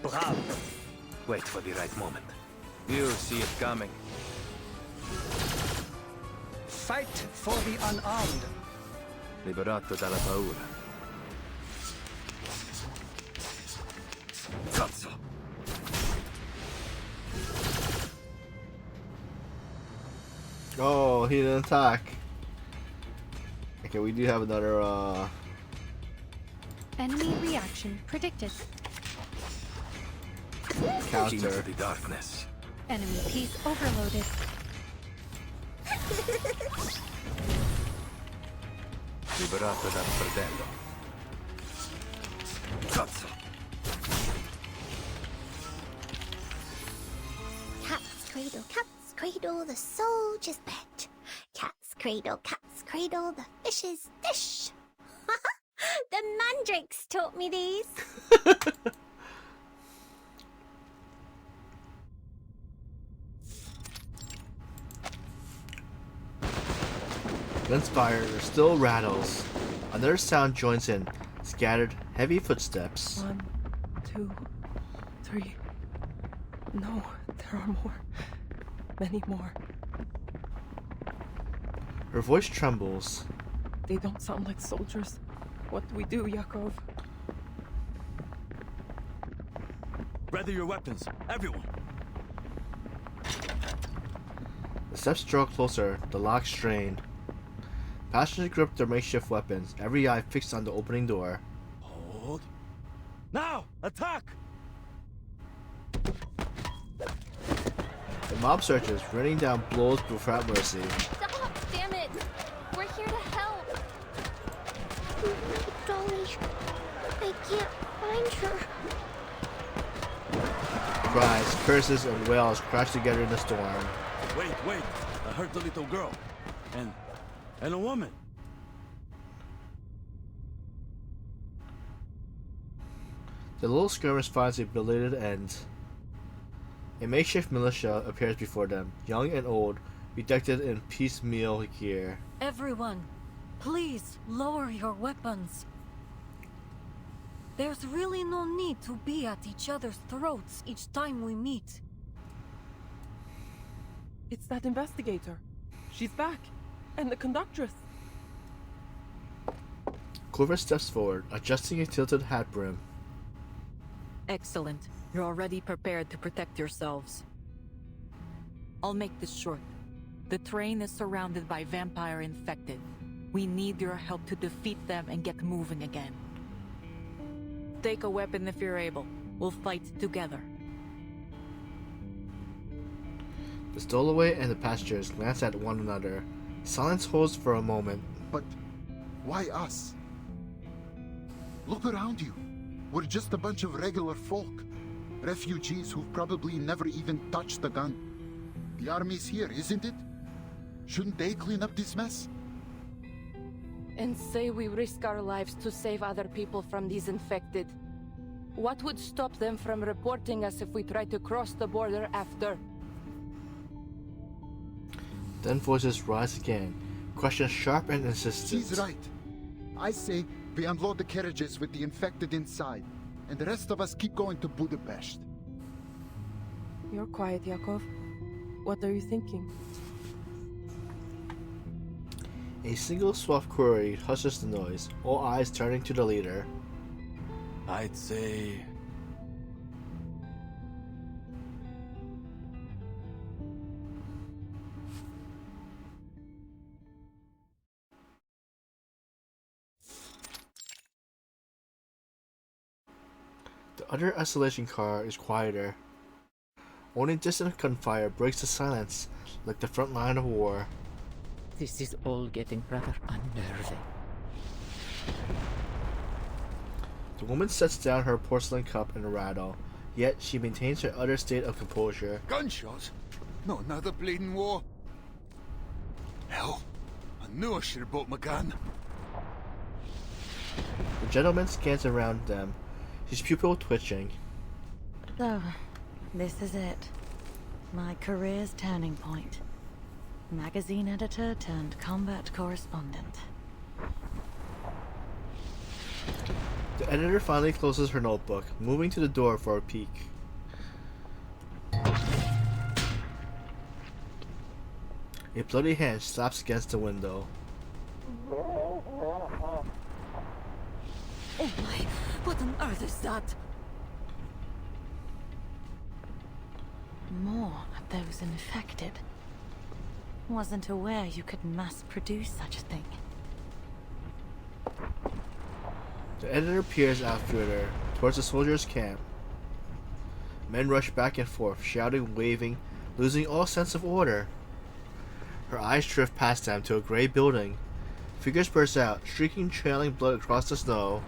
Bravo! Wait for the right moment. You see it coming. Fight for the unarmed. Liberato dalla paura. Cazzo! Oh, he didn't attack. Okay, we do have another Enemy reaction predicted. counter. Into the darkness. Enemy piece overloaded. Liberato dal fratello. Cazzo! Cat's cradle, the soldier's pet. Cat's cradle, the fish's dish. The mandrakes taught me these. Gunfire still rattles. Another sound joins in. Scattered, heavy footsteps. 1, 2, 3. No, there are more. Many more. Her voice trembles. They don't sound like soldiers. What do we do, Yakov? Ready your weapons, everyone. The steps draw closer, the lock strain. Passengers grip their makeshift weapons, every eye fixed on the opening door. Hold. Now, attack! The mob surges, raining down blows without mercy. Stop, damn it! We're here to help. Dolly, I can't find her. Cries, curses, and wails crash together in the storm. Wait, I heard the little girl. And a woman. The little skirmish finds a belated end. A makeshift militia appears before them, young and old, bedecked in piecemeal gear. Everyone, please lower your weapons. There's really no need to be at each other's throats each time we meet. It's that investigator. She's back. And the conductress. Clover steps forward, adjusting a tilted hat brim. Excellent. You're already prepared to protect yourselves. I'll make this short. The train is surrounded by vampire infected. We need your help to defeat them and get moving again. Take a weapon if you're able. We'll fight together. The stowaway and the passengers glance at one another. Silence holds for a moment. But why us? Look around you. We're just a bunch of regular folk. Refugees who've probably never even touched a gun. The army's here, isn't it? Shouldn't they clean up this mess? And say we risk our lives to save other people from these infected. What would stop them from reporting us if we try to cross the border after? Then voices rise again, questions sharp and insistent. She's right. I say we unload the carriages with the infected inside, and the rest of us keep going to Budapest. You're quiet, Yakov. What are you thinking? A single soft query hushes the noise, all eyes turning to the leader. I'd say... The other isolation car is quieter. Only distant gunfire breaks the silence like the front line of war. This is all getting rather unnerving. The woman sets down her porcelain cup in a rattle, yet she maintains her utter state of composure. Gunshots? Not another bleeding war. Hell, I knew I should have bought my gun. The gentleman scans around them, his pupil twitching. So, this is it. My career's turning point. Magazine editor turned combat correspondent. The editor finally closes her notebook, moving to the door for a peek. A bloody hand slaps against the window. Oh my, what on earth is that? More of those infected. Wasn't aware you could mass produce such a thing. The editor peers out further, towards the soldiers' camp. Men rush back and forth, shouting, waving, losing all sense of order. Her eyes drift past them to a gray building. Figures burst out, streaking trailing blood across the snow.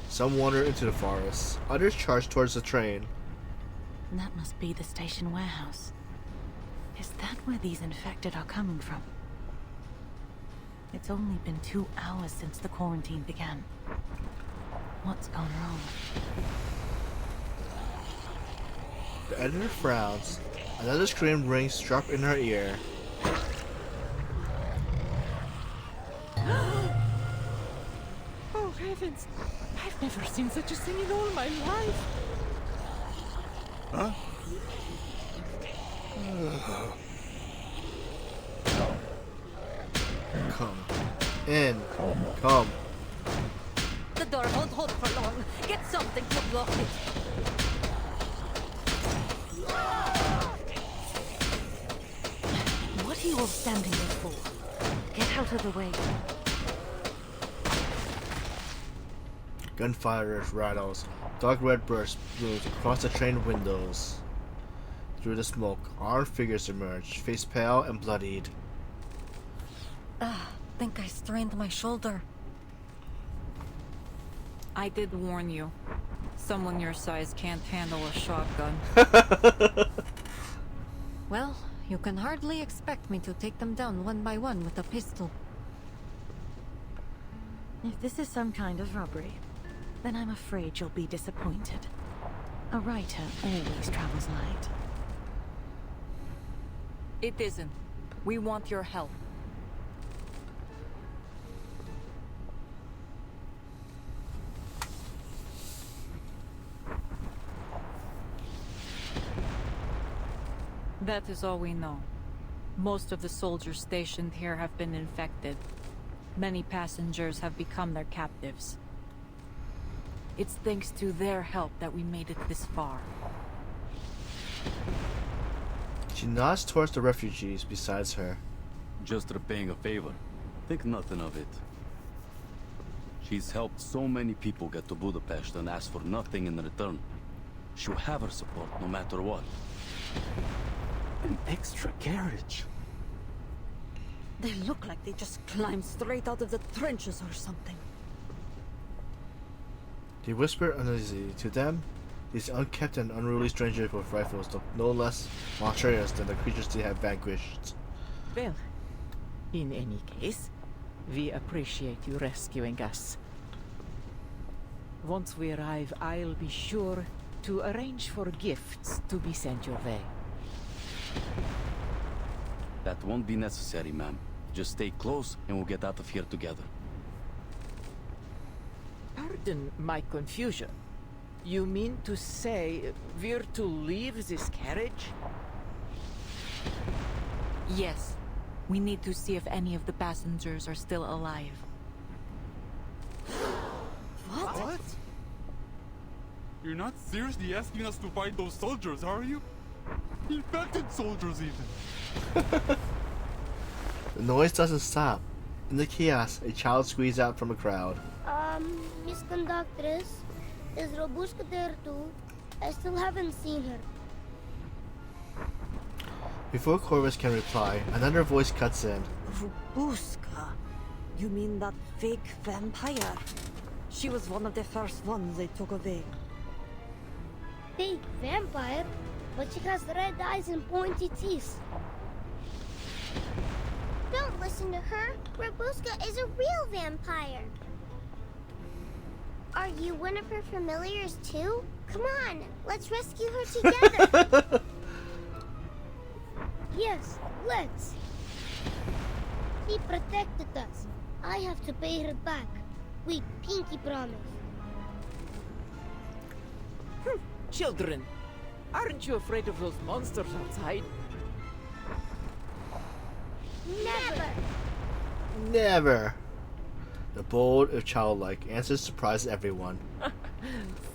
Some wander into the forest, others charge towards the train. That must be the station warehouse. Is that where these infected are coming from? It's only been 2 hours since the quarantine began. What's gone wrong? The editor frowns. Another scream rings sharp in her ear. Oh heavens! I've never seen such a thing in all my life! Huh? Come. In. Come. The door won't hold for long. Get something to block it. What are you all standing there for? Get out of the way. Gunfire rattles. Dark red bursts moves across the train windows. Through the smoke, armed figures emerge, face pale and bloodied. Think I strained my shoulder. I did warn you. Someone your size can't handle a shotgun. Well, you can hardly expect me to take them down one by one with a pistol. If this is some kind of robbery, then I'm afraid you'll be disappointed. A writer always travels light. It isn't. We want your help. That is all we know. Most of the soldiers stationed here have been infected. Many passengers have become their captives. It's thanks to their help that we made it this far. She nods towards the refugees beside her. Just repaying a favor. Think nothing of it. She's helped so many people get to Budapest and ask for nothing in return. She'll have her support no matter what. An extra carriage. They look like they just climbed straight out of the trenches or something. They whisper uneasily. To them, these unkempt and unruly strangers with rifles look no less monstrous than the creatures they have vanquished. Well, in any case, we appreciate you rescuing us. Once we arrive, I'll be sure to arrange for gifts to be sent your way. That won't be necessary, ma'am. Just stay close and we'll get out of here together. Pardon my confusion. You mean to say we're to leave this carriage? Yes. We need to see if any of the passengers are still alive. What? You're not seriously asking us to fight those soldiers, are you? Infected soldiers, even. The noise doesn't stop. In the chaos, a child squeezes out from a crowd. Miss Conductress, is Robuska there too? I still haven't seen her. Before Corvus can reply, another voice cuts in. Robuska? You mean that fake vampire? She was one of the first ones they took away. Fake vampire? But she has red eyes and pointy teeth. Don't listen to her. Robuska is a real vampire. Are you one of her familiars too? Come on, let's rescue her together. Yes, let's. She protected us. I have to pay her back. We pinky promise. Children, aren't you afraid of those monsters outside? Never. Never. The bold, if childlike, answer surprises everyone.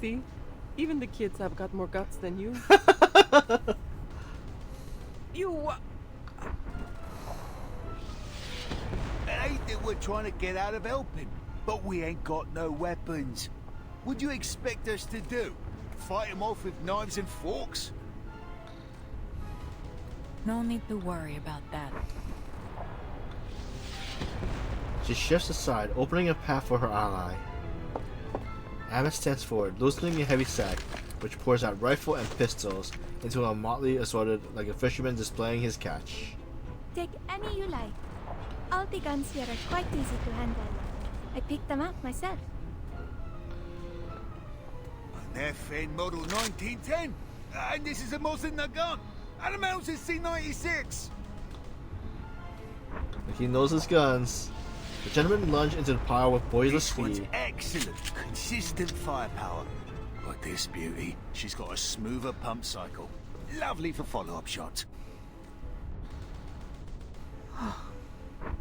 See? Even the kids have got more guts than you. You... Ain't that we're trying to get out of helping, but we ain't got no weapons. What do you expect us to do? Fight them off with knives and forks? No need to worry about that. She shifts aside, opening a path for her ally. Amos stands forward, loosening a heavy sack, which pours out rifle and pistols into a motley assorted like a fisherman displaying his catch. Take any you like. All the guns here are quite easy to handle. I picked them up myself. An FN model 1910? And this is a Mosin Nagant. And a Mountain C96. Like he knows his guns. The gentleman lunged into the pile with boisterous This one's speed. excellent, consistent firepower. But this beauty, she's got a smoother pump cycle. Lovely for follow-up shots.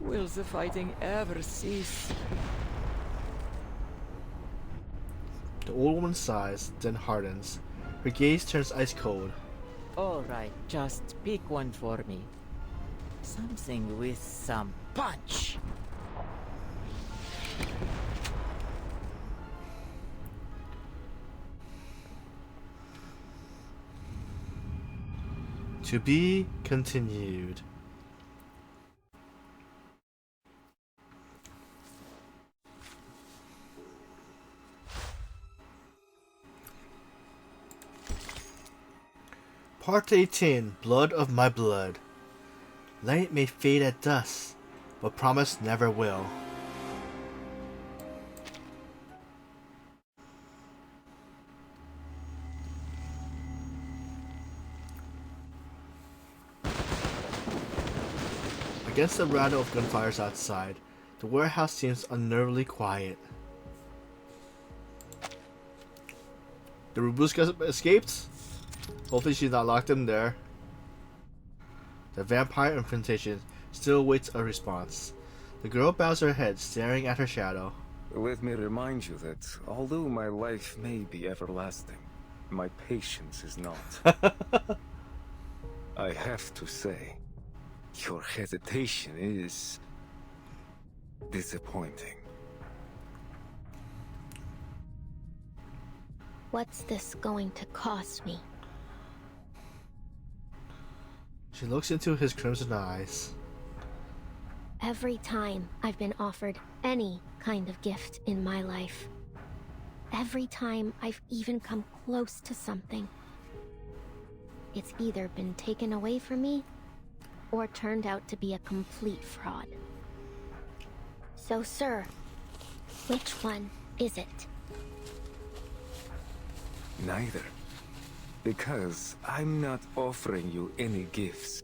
Will the fighting ever cease? The old woman sighs, then hardens. Her gaze turns ice cold. All right, just pick one for me. Something with some punch. To be continued. Part 18, Blood of My Blood. Light may fade at dusk, but promise never will. Against the rattle of gunfires outside, the warehouse seems unnervingly quiet. The Robuska escaped? Hopefully she's not locked in there. The vampire confrontation still awaits a response. The girl bows her head, staring at her shadow. Let me remind you that although my life may be everlasting, my patience is not. I have to say, your hesitation is disappointing. What's this going to cost me? She looks into his crimson eyes. Every time I've been offered any kind of gift in my life, every time I've even come close to something, it's either been taken away from me or turned out to be a complete fraud. So, sir, which one is it? Neither. Because I'm not offering you any gifts.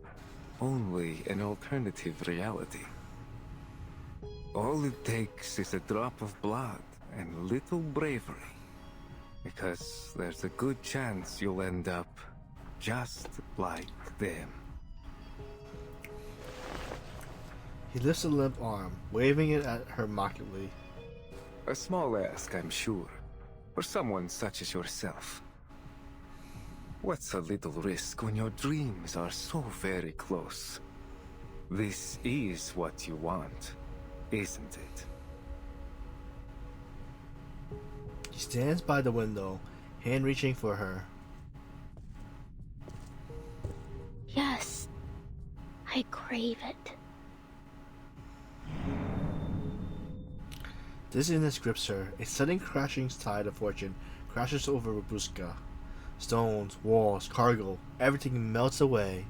only an alternative reality. All it takes is a drop of blood and little bravery. Because there's a good chance you'll end up just like them. He lifts a limp arm, waving it at her mockingly. A small ask, I'm sure, for someone such as yourself. What's a little risk when your dreams are so very close? This is what you want, isn't it? He stands by the window, hand reaching for her. Yes, I crave it. Dizziness grips her. A sudden crashing tide of fortune crashes over Babushka. Stones, walls, cargo, everything melts away.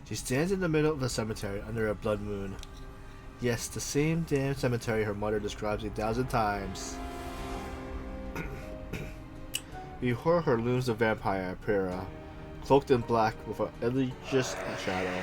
She stands in the middle of the cemetery under a blood moon. Yes, the same damn cemetery her mother describes 1,000 times. Before her looms the vampire, Pyrrha, cloaked in black with an elegant shadow.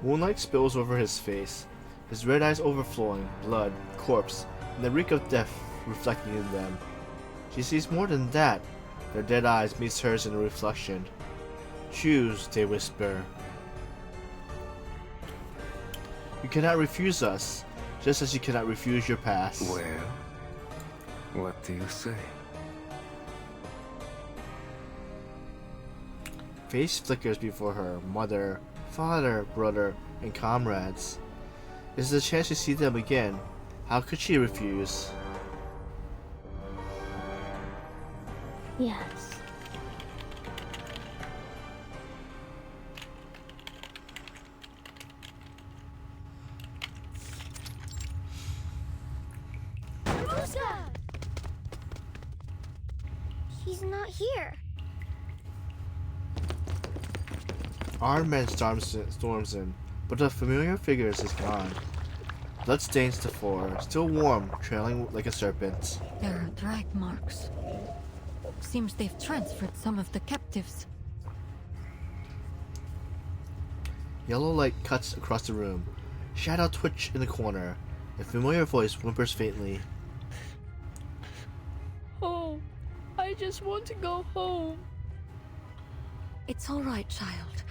Moonlight spills over his face, his red eyes overflowing, blood, corpse, and the reek of death reflecting in them. She sees more than that. Their dead eyes meet hers in a reflection. Choose, they whisper. You cannot refuse us, just as you cannot refuse your past. Well, what do you say? Face flickers before her, mother, father, brother, and comrades. This is a chance to see them again. How could she refuse? Yes. Rosa! He's not here. Armed men storms in, but the familiar figure is gone. Blood stains the floor, still warm, trailing like a serpent. There are drag marks. Seems they've transferred some of the captives. Yellow light cuts across the room. Shadow twitch in the corner. A familiar voice whimpers faintly. Home. I just want to go home. It's all right, child.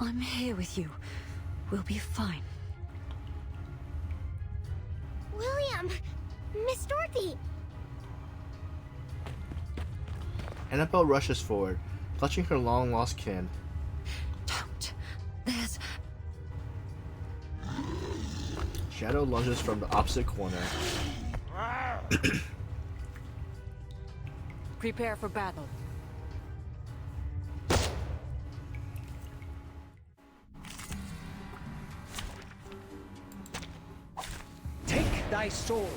I'm here with you. We'll be fine. William! Miss Dorothy! Annabelle rushes forward, clutching her long-lost kin. Don't. There's... Shadow lunges from the opposite corner. Prepare for battle. Take thy sword.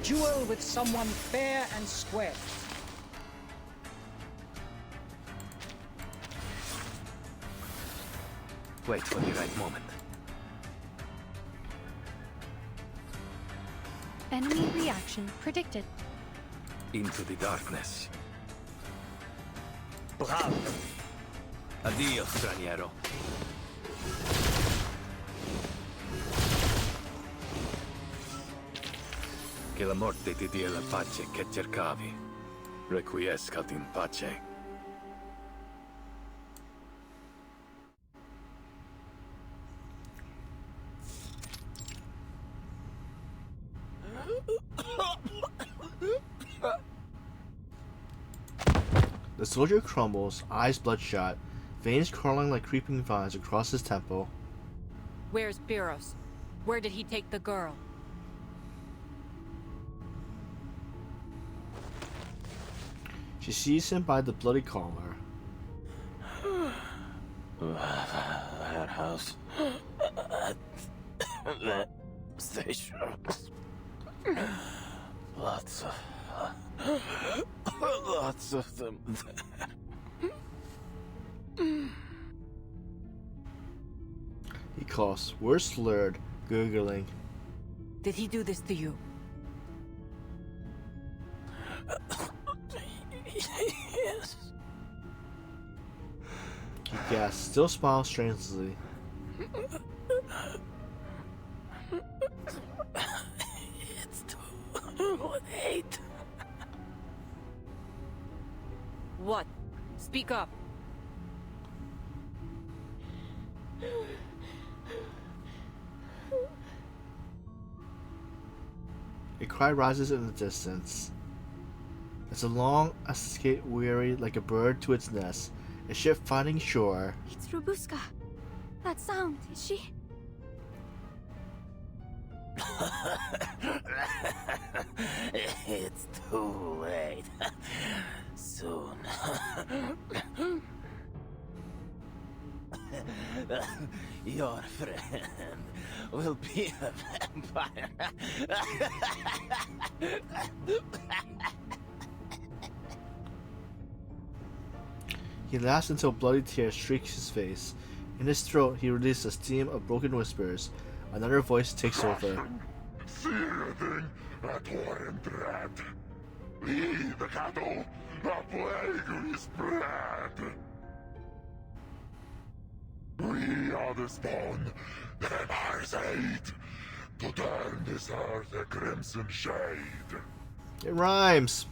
Duel with someone fair and square. Wait for the right moment. Enemy reaction predicted. Into the darkness. Bravo! Addio, straniero. Che la morte ti dia la pace che cercavi. Requiescat in pace. The soldier crumbles, eyes bloodshot, veins crawling like creeping vines across his temple. Where's Piros? Where did he take the girl? She sees him by the bloody collar. That house. That station. Lots of them there. He coughs, words slurred, gurgling. Did he do this to you? Yes. He gasps, still smiles strangely. It's too late. What? Speak up. A cry rises in the distance. As a long escape weary like a bird to its nest, a ship finding shore. It's Robuska. That sound, is she? It's too late. Soon. Your friend will be a vampire. He laughs until bloody tears streak his face. In his throat, he releases a stream of broken whispers. Another voice takes over. Seething at torrent dread. Lead the cattle, a plague we spread. We are the spawn, the Empire's aid, to turn this earth a crimson shade. It rhymes.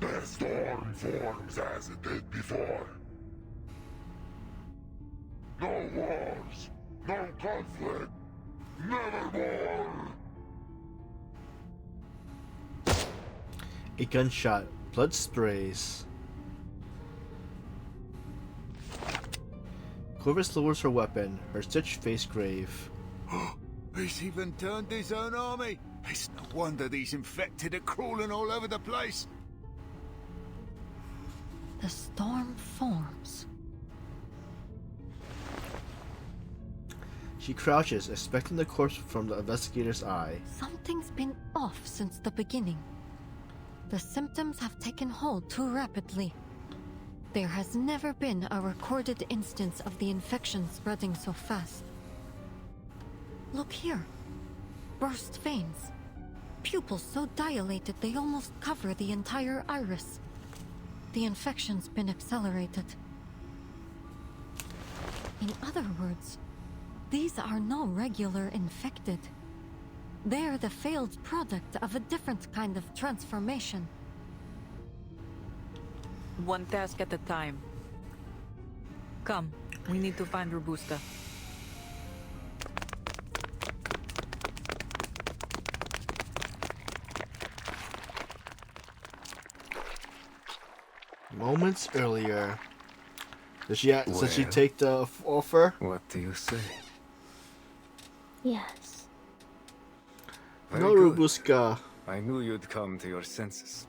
The storm forms as it did before. No wars, no conflict, nevermore. A gunshot, blood sprays. Corvus lowers her weapon, her stitched face grave. He's even turned his own army. It's no wonder these infected are crawling all over the place. The storm forms. She crouches, expecting the corpse from the investigator's eye. Something's been off since the beginning. The symptoms have taken hold too rapidly. There has never been a recorded instance of the infection spreading so fast. Look here. Burst veins. Pupils so dilated they almost cover the entire iris. The infection's been accelerated. In other words, these are no regular infected. They're the failed product of a different kind of transformation. One task at a time. Come, we need to find Robusta. Moments earlier. Does she take the offer? What do you say? Yes. Very No, good. Robuska. I knew you'd come to your senses.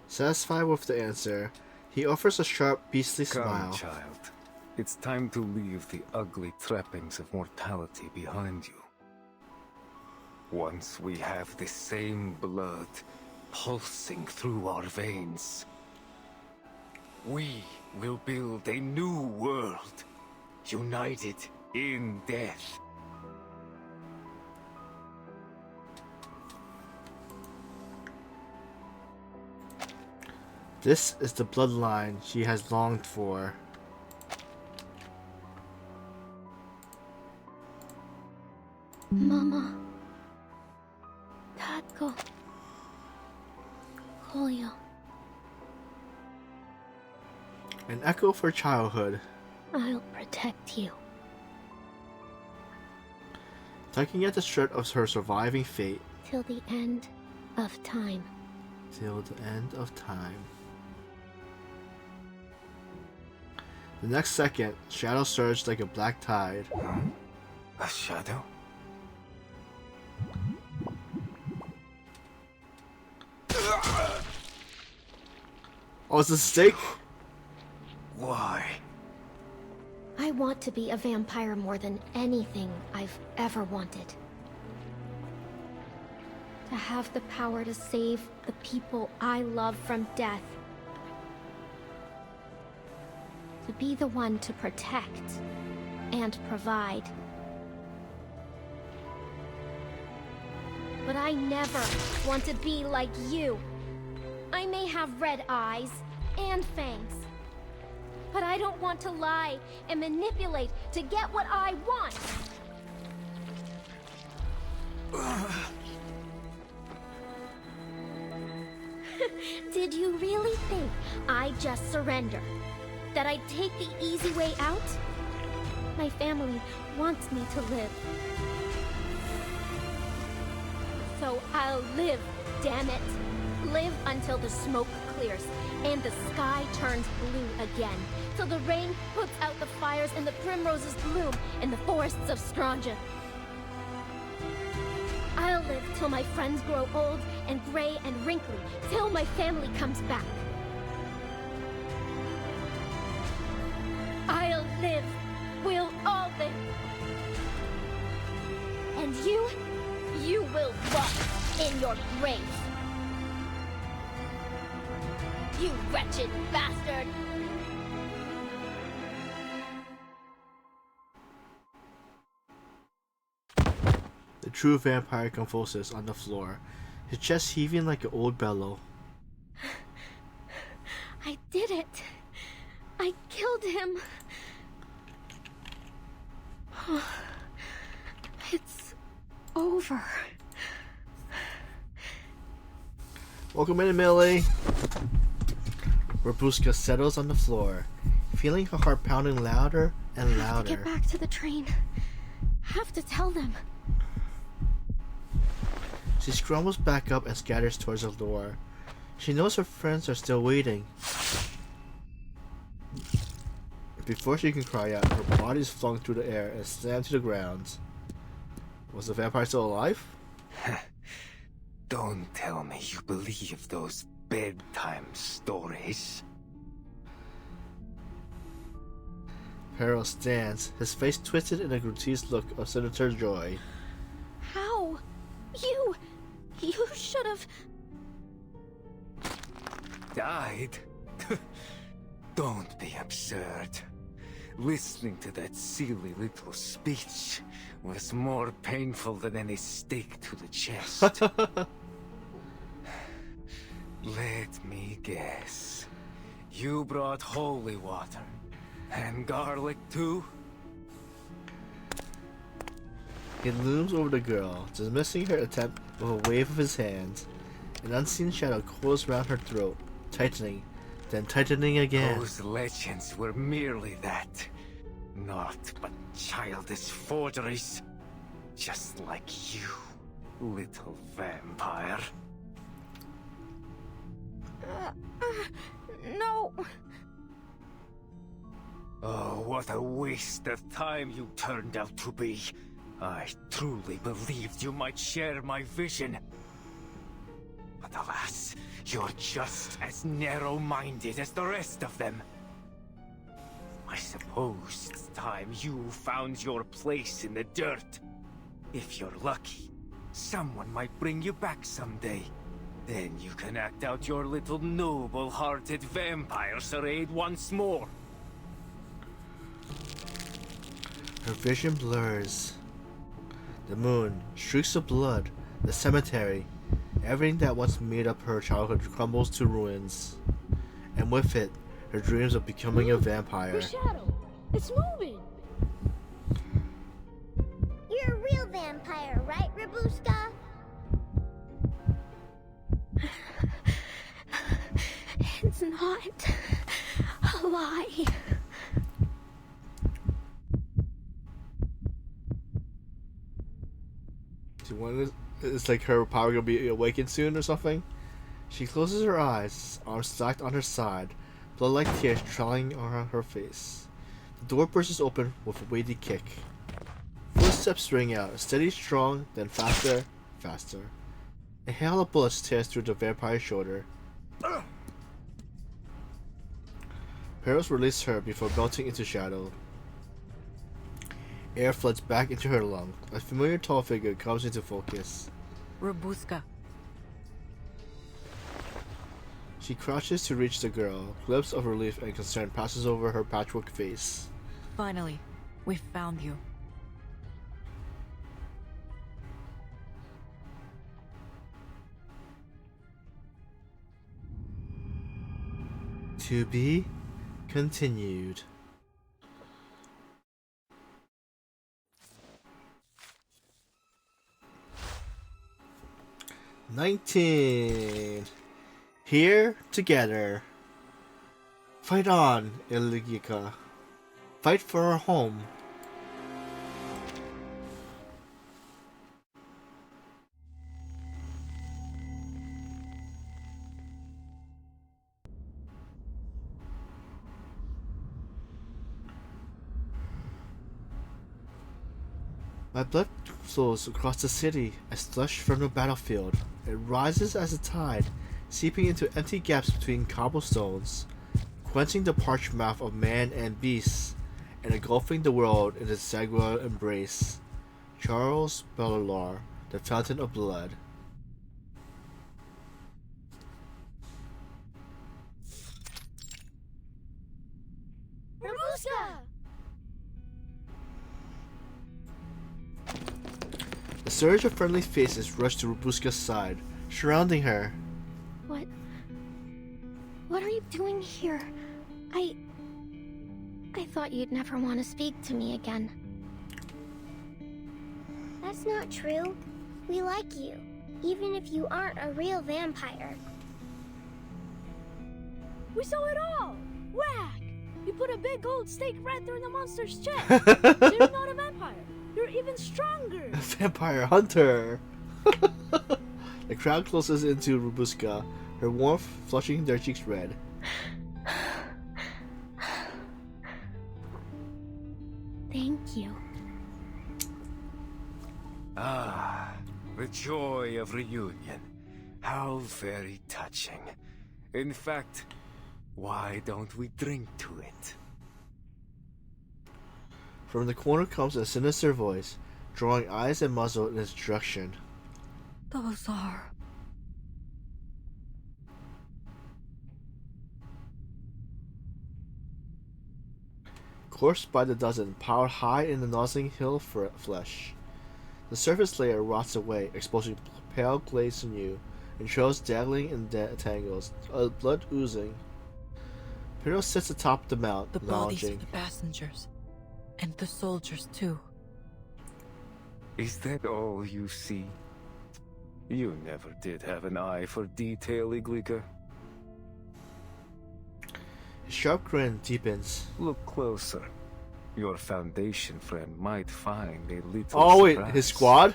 Satisfied with the answer, he offers a sharp, beastly Come, smile. child. It's time to leave the ugly trappings of mortality behind you. Once we have the same blood pulsing through our veins, we will build a new world, united in death. This is the bloodline she has longed for. Mama. Tatko. Julio. An echo of her childhood. I'll protect you. Tugging at the shirt of her surviving fate. Till the end of time. Till the end of time. The next second, shadow surged like a black tide. A shadow? Oh, it's a stake? Why? I want to be a vampire more than anything I've ever wanted. To have the power to save the people I love from death. To be the one to protect and provide. But I never want to be like you. I may have red eyes and fangs. But I don't want to lie and manipulate to get what I want. Did you really think I'd just surrender? That I'd take the easy way out? My family wants me to live. So I'll live, damn it. Live until the smoke clears and the sky turns blue again. Till the rain puts out the fires and the primroses bloom in the forests of Stranja. I'll live till my friends grow old and gray and wrinkly, till my family comes back. I'll live. We'll all live. And you will rot in your grave. You wretched bastard! The true vampire convulses on the floor, his chest heaving like an old bellow. I did it. I killed him. It's over. Welcome in, Millie. Rabuska settles on the floor, feeling her heart pounding louder and louder. Get back to the train. Have to tell them. She scrambles back up and scatters towards the door. She knows her friends are still waiting. Before she can cry out, her body is flung through the air and slammed to the ground. Was the vampire still alive? Don't tell me you believe those bedtime stories. Peril stands, his face twisted in a grotesque look of sinister joy. How? You should have... Died? Don't be absurd. Listening to that silly little speech was more painful than any stake to the chest. Let me guess. You brought holy water. And garlic too? He looms over the girl, dismissing her attempt with a wave of his hand. An unseen shadow coils around her throat, tightening, then tightening again. Those legends were merely that. Naught but childish forgeries. Just like you, little vampire. No. Oh, what a waste of time you turned out to be. I truly believed you might share my vision. But alas, you're just as narrow-minded as the rest of them. I suppose it's time you found your place in the dirt. If you're lucky, someone might bring you back someday. Then you can act out your little noble-hearted vampire charade once more. Her vision blurs. The moon, streaks of blood, the cemetery, everything that once made up her childhood crumbles to ruins. And with it, her dreams of becoming a vampire. Your shadow. It's moving. You're a real vampire, right, Rabuska? It's not a lie. It's like her power gonna be awakened soon or something. She closes her eyes, arms stacked on her side, blood-like tears trailing around her face. The door bursts open with a weighty kick. Footsteps ring out, steady, strong, then faster, faster. A hail of bullets tears through the vampire's shoulder. Perils release her before melting into shadow. Air floods back into her lungs. A familiar tall figure comes into focus. Robuska. She crouches to reach the girl. Glimpse of relief and concern passes over her patchwork face. Finally, we found you. To be continued. Here together. Fight on, Iligika. Fight for our home. My blood flows across the city as slush from the battlefield. It rises as a tide, seeping into empty gaps between cobblestones, quenching the parched mouth of man and beast, and engulfing the world in its Sagwa embrace. Charles Baudelaire, The Fountain of Blood. Robuska! A surge of friendly faces rushed to Robuska's side, surrounding her. What are you doing here? I thought you'd never want to speak to me again. That's not true. We like you, even if you aren't a real vampire. We saw it all! Whack! You put a big gold stake right through the monster's chest. So you're not a vampire. You're even stronger. Vampire hunter! The crowd closes into Robuska, her warmth flushing their cheeks red. Thank you. Ah, the joy of reunion. How very touching. In fact, why don't we drink to it? From the corner comes a sinister voice, drawing eyes and muzzle in its direction. Those are... Corpse by the dozen, piled high in the nozzling hill flesh. The surface layer rots away, exposing pale glazed sinew, entrails dangling in tangles, blood oozing. Pedro sits atop the mount, The bodies lounging. of the passengers. And the soldiers, too. Is that all you see? You never did have an eye for detail, Iglika. His sharp grin deepens. Look closer. Your Foundation friend might find a little Oh wait, surprise. his squad?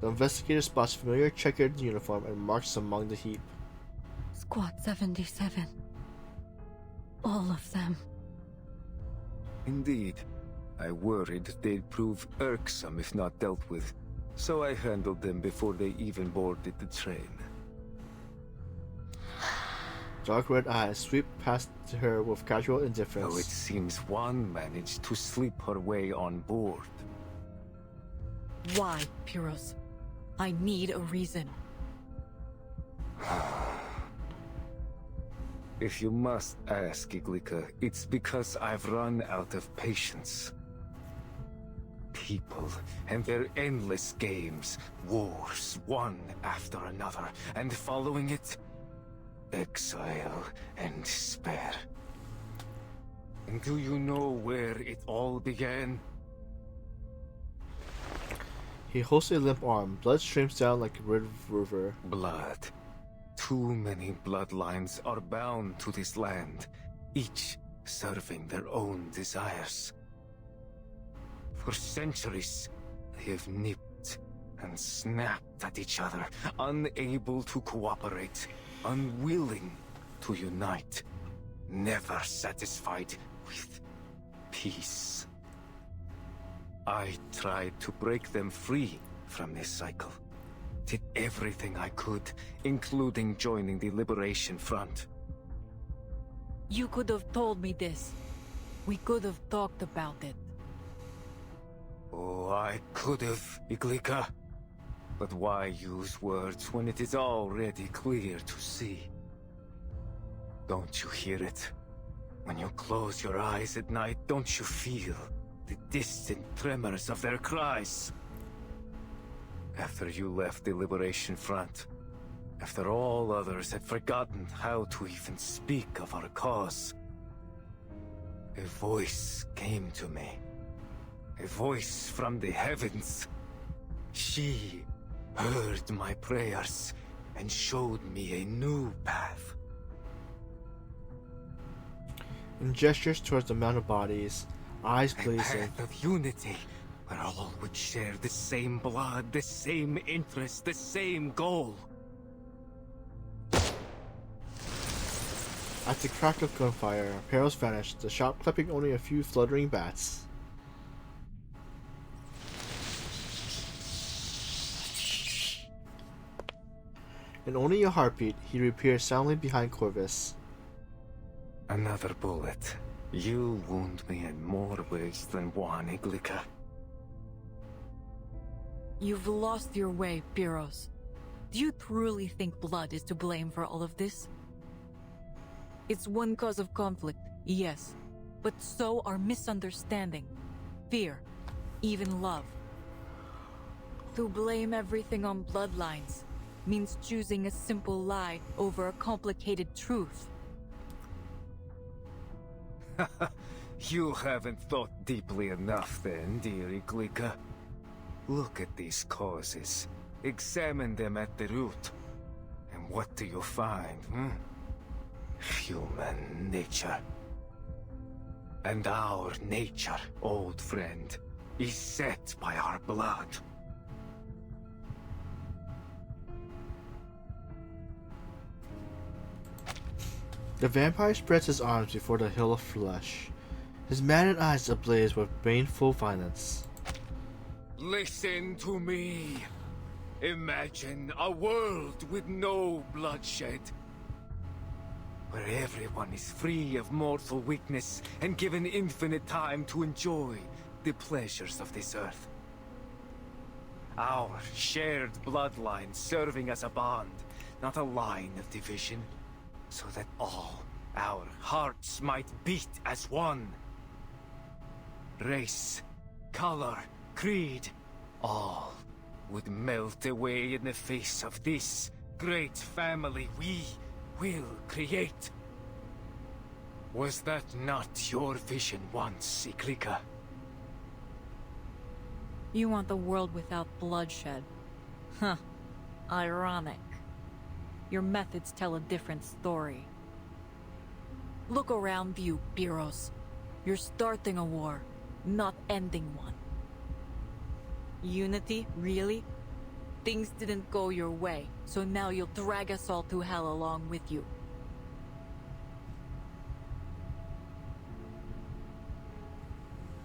The investigator spots familiar checkered uniform and marks among the heap. Squad 77. All of them. Indeed. I worried they'd prove irksome if not dealt with, so I handled them before they even boarded the train. Dark red eyes sweep past her with casual indifference. Though it seems one managed to slip her way on board. Why, Pyros? I need a reason. If you must ask, Iglika, it's because I've run out of patience. People and their endless games, wars one after another, and following it, exile and despair. And do you know where it all began? He holds a limp arm. Blood streams down like a red river. Blood. Too many bloodlines are bound to this land, each serving their own desires. For centuries, they have nipped and snapped at each other, unable to cooperate, unwilling to unite, never satisfied with peace. I tried to break them free from this cycle. Did everything I could, including joining the Liberation Front. You could have told me this. We could have talked about it. Oh, I could have, Iglika. But why use words when it is already clear to see? Don't you hear it? When you close your eyes at night, don't you feel the distant tremors of their cries? After you left the Liberation Front, after all others had forgotten how to even speak of our cause, a voice came to me. A voice from the heavens. She heard my prayers and showed me a new path. And gestures towards the mounted bodies, eyes A blazing. path of unity, where all would share the same blood, the same interest, the same goal. At the crack of gunfire, Perros vanished, the shot clipping only a few fluttering bats. In only a heartbeat, he reappeared silently behind Corvus. Another bullet. You wound me in more ways than one, Iglika. You've lost your way, Pyros. Do you truly think blood is to blame for all of this? It's one cause of conflict, yes, but so are misunderstanding, fear, even love. To blame everything on bloodlines means choosing a simple lie over a complicated truth. You haven't thought deeply enough then, dear Iglika. Look at these causes. Examine them at the root. And what do you find, Human nature. And our nature, old friend, is set by our blood. The vampire spreads his arms before the hill of flesh, his maddened eyes ablaze with baneful violence. Listen to me. Imagine a world with no bloodshed, where everyone is free of mortal weakness and given infinite time to enjoy the pleasures of this earth. Our shared bloodline serving as a bond, not a line of division, so that all our hearts might beat as one. Race, color, creed, all would melt away in the face of this great family we will create. Was that not your vision once, Iglika? You want the world without bloodshed. Huh. Ironic. Your methods tell a different story. Look around you, Pyros. You're starting a war, not ending one. Unity, really? Things didn't go your way, so now you'll drag us all to hell along with you.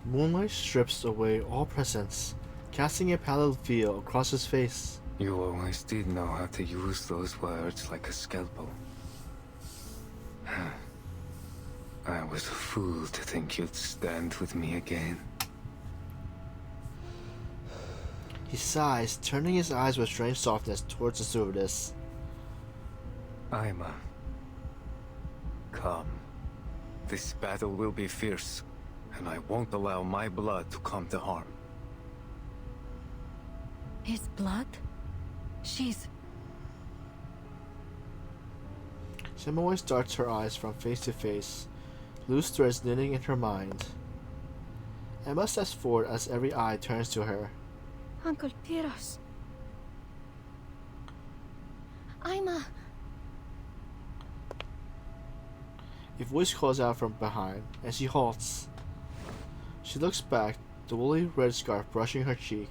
Moonlight strips away all presence, casting a pallid veil across his face. You always did know how to use those words like a scalpel. I was a fool to think you'd stand with me again. He sighs, turning his eyes with strange softness towards the stewardess. Aima. Come. This battle will be fierce, and I won't allow my blood to come to harm. His blood? She's... Semoi starts her eyes from face to face, loose threads knitting in her mind. Emma steps forward as every eye turns to her. Uncle Pyros. Aima. A voice calls out from behind, and she halts. She looks back, the woolly red scarf brushing her cheek.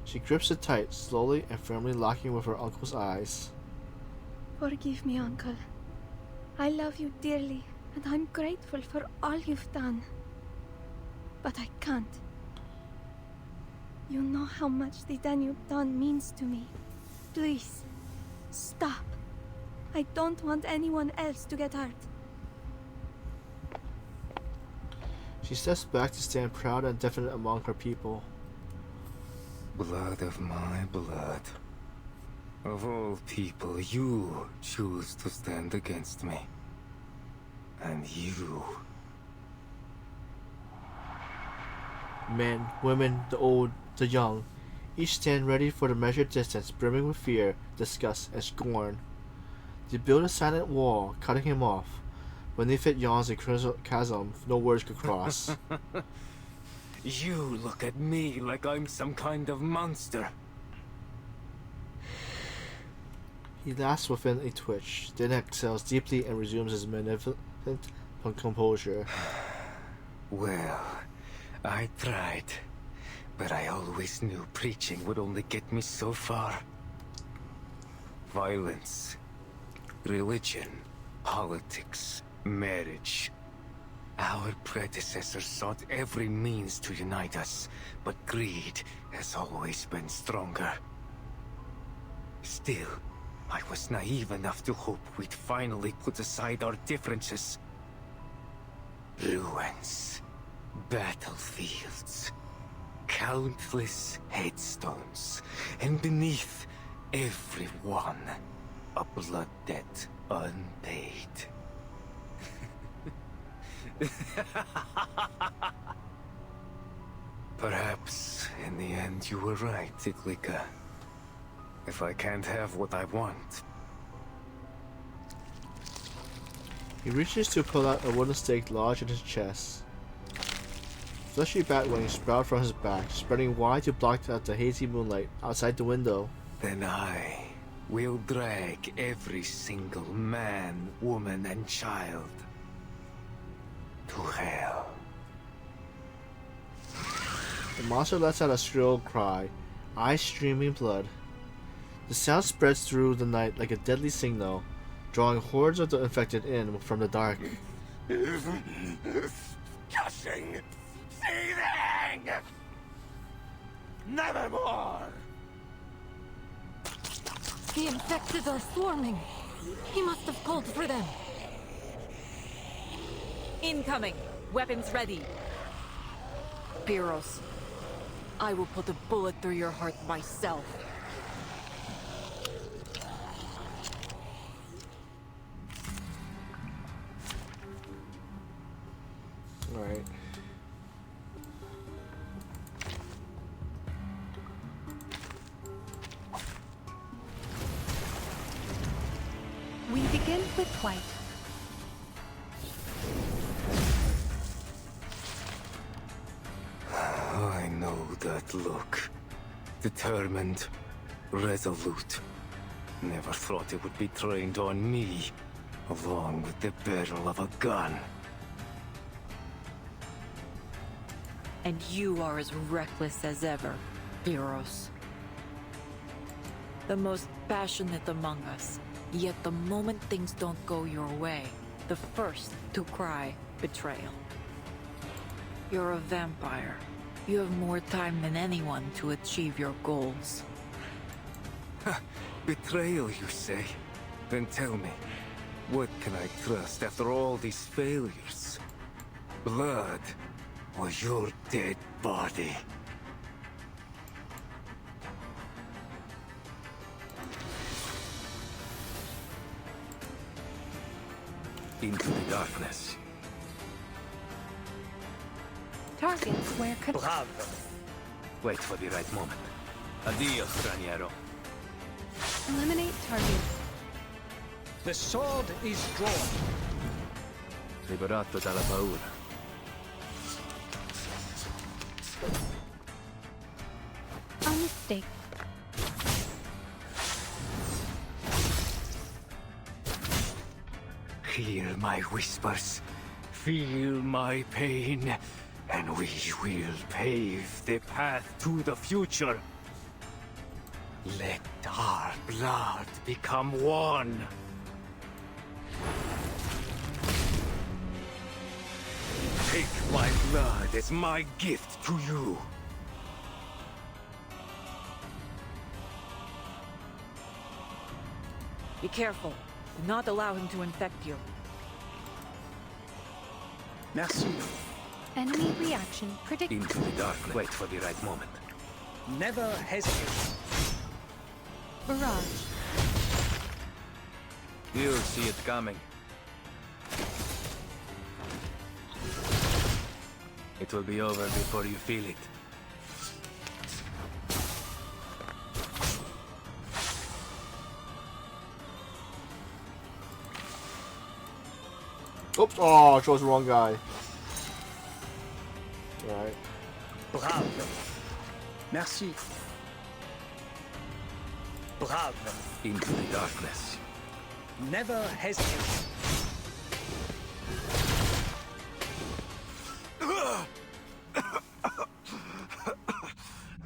She She grips it tight, slowly and firmly locking with her uncle's eyes. Forgive me, Uncle. I love you dearly, and I'm grateful for all you've done. But I can't. You know how much the Danube Dawn means to me. Please, stop. I don't want anyone else to get hurt. She steps back to stand proud and definite among her people. Blood of my blood. Of all people, you choose to stand against me. And you... Men, women, the old, the young, each stand ready for the measured distance, brimming with fear, disgust, and scorn. They build a silent wall, cutting him off. Beneath it yawns a chasm no words could cross. You look at me like I'm some kind of monster. He laughs within a twitch, then exhales deeply and resumes his magnificent composure. Well, I tried, but I always knew preaching would only get me so far. Violence, religion, politics, marriage. Our predecessors sought every means to unite us, but greed has always been stronger. Still, I was naive enough to hope we'd finally put aside our differences. Ruins, battlefields, countless headstones, and beneath every one, a blood debt unpaid. Perhaps, in the end, you were right, Iglika. If I can't have what I want... He reaches to pull out a wooden stake lodged in his chest. Fleshy bat wings sprout from his back, spreading wide to block out the hazy moonlight outside the window. Then I will drag every single man, woman, and child to hell. The monster lets out a shrill cry, eyes streaming blood. The sound spreads through the night like a deadly signal, drawing hordes of the infected in from the dark. Disgusting! Seething! Nevermore! The infected are swarming. He must have called for them. Incoming! Weapons ready! Pyros, I will put a bullet through your heart myself. Alright. We begin with white. I know that look. Determined, resolute. Never thought it would be trained on me, along with the barrel of a gun. And you are as reckless as ever, Pyros. The most passionate among us, yet the moment things don't go your way, the first to cry betrayal. You're a vampire. You have more time than anyone to achieve your goals. Betrayal, you say? Then tell me, what can I trust after all these failures? Blood, or your dead body? Into the darkness. Targets where could... Bravo! Wait for the right moment. Addio, straniero. Eliminate target. The sword is drawn. Liberato dalla paura. A mistake. Hear my whispers, feel my pain, and we will pave the path to the future. Let our blood become one. Take my blood as my gift to you. Be careful. Do not allow him to infect you. Merci. Enemy reaction predicted. Into the darkness. Wait for the right moment. Never hesitate. Barrage. You'll see it coming. It will be over before you feel it. Oops! Oh, I chose the wrong guy. Alright. Bravo. Merci. Bravo. Into the darkness. Never hesitate.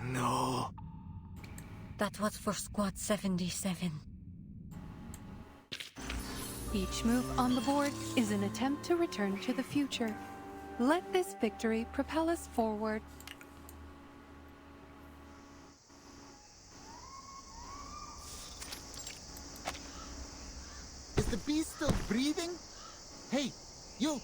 No. That was for Squad 77. Each move on the board is an attempt to return to the future. Let this victory propel us forward. Is the beast still breathing? Hey, you!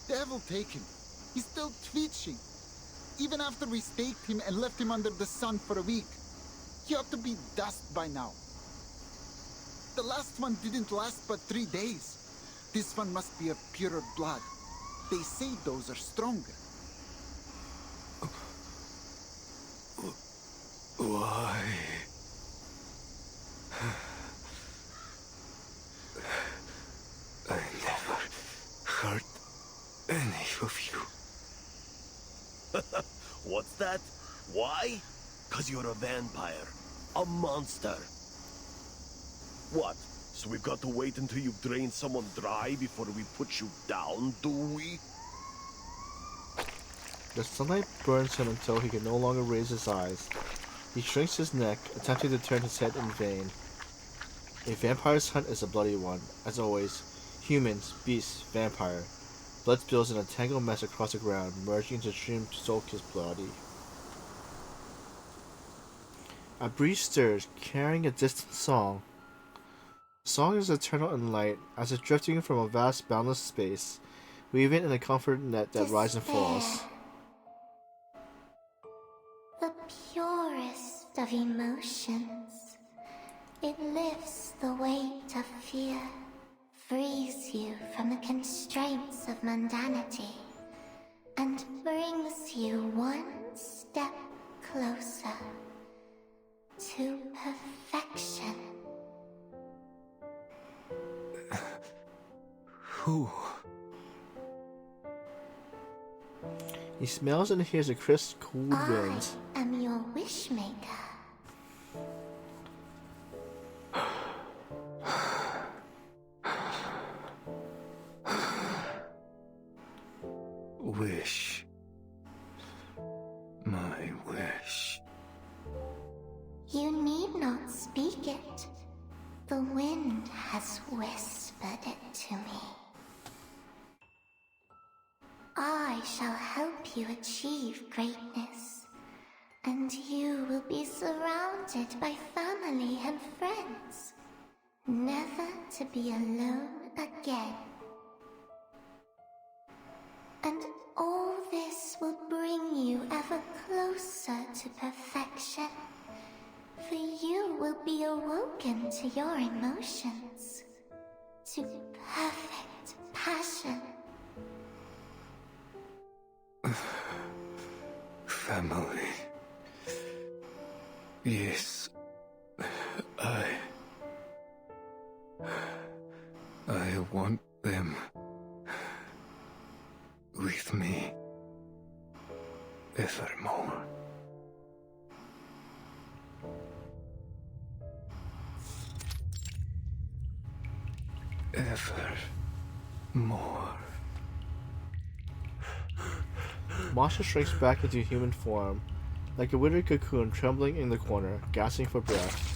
Devil take him. He's still twitching. Even after we staked him and left him under the sun for a week. He ought to be dust by now. The last one didn't last but 3 days. This one must be of purer blood. They say those are stronger. Why? I never hurt any of you. What's that? Why? 'Cause you're a vampire. A monster. What? So we've got to wait until you've drained someone dry before we put you down, do we? The sunlight burns him until he can no longer raise his eyes. He shrinks his neck, attempting to turn his head in vain. A vampire's hunt is a bloody one. As always, humans, beasts, vampire. Blood spills in a tangled mess across the ground, merging into a stream to soak his body. A breeze stirs, carrying a distant song. The song is eternal and light, as if drifting from a vast, boundless space, weaving in a comfort net that rises and falls. The purest of emotions. It lifts the weight of fear, frees you from the constraints of mundanity, and brings you one step closer to perfection. Who? He smells and hears a crisp, cool wind. I am your wishmaker. Wish. My wish. You need not speak it. The wind has whispered it to me. I shall help you achieve greatness, and you will be surrounded by family and friends, never to be alone again. And all this will bring you ever closer to perfection, for you will be awoken to your emotions, to perfect passion. Family. Yes. I want them with me evermore. more. Masha shrinks back into human form, like a withered cocoon trembling in the corner, gasping for breath.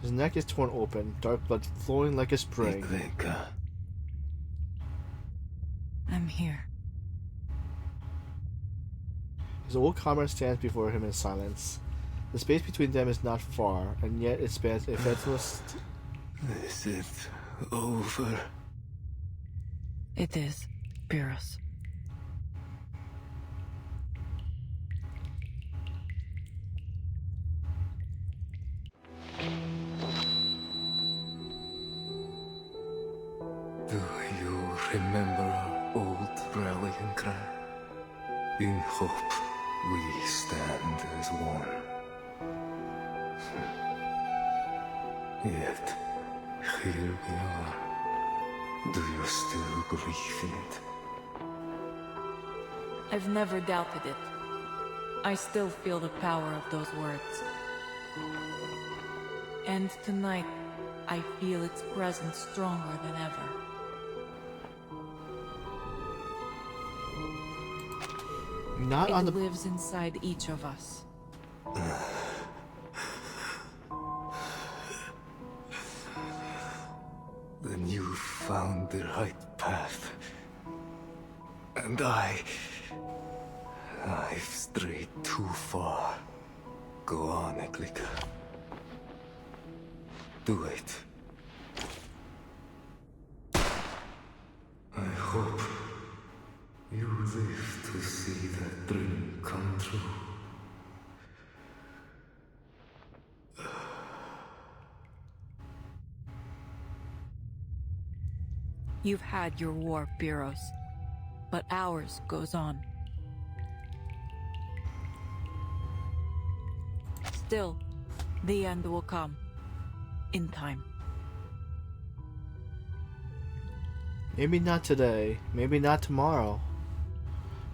His neck is torn open, dark blood flowing like a spring. I'm here. His old comrade stands before him in silence. The space between them is not far, and yet it spans a fathomless... Is it over? It is, Pyrrhus. Do you remember our old rallying cry? In hope we stand as one. Yet, here we are. Do you still believe in it? I've never doubted it. I still feel the power of those words. And tonight, I feel its presence stronger than ever. Not on the... It lives inside each of us. Then you found the right path. And I've strayed too far. Go on, Eklika. Do it. I hope you live to see that dream come true. You've had your war, Pyrrhus, but ours goes on. Still, the end will come. In time. Maybe not today, maybe not tomorrow.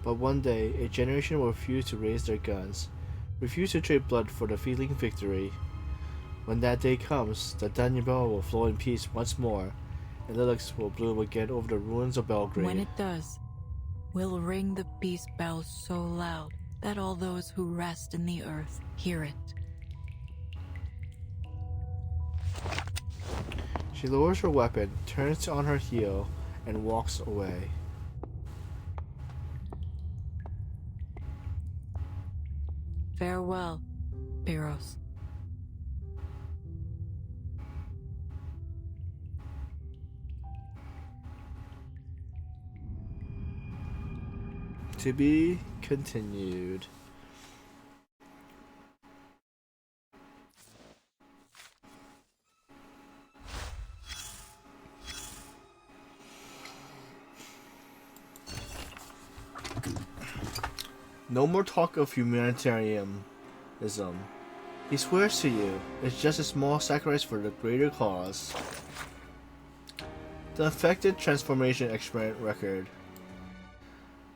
But one day, a generation will refuse to raise their guns, refuse to trade blood for the fleeting victory. When that day comes, the Danube will flow in peace once more, and lilacs will bloom again over the ruins of Belgrade. When it does, we'll ring the peace bell so loud that all those who rest in the earth hear it. She lowers her weapon, turns on her heel, and walks away. Farewell, Pyrrhus. To be continued. No more talk of humanitarianism. He swears to you, it's just a small sacrifice for the greater cause. The affected transformation experiment record.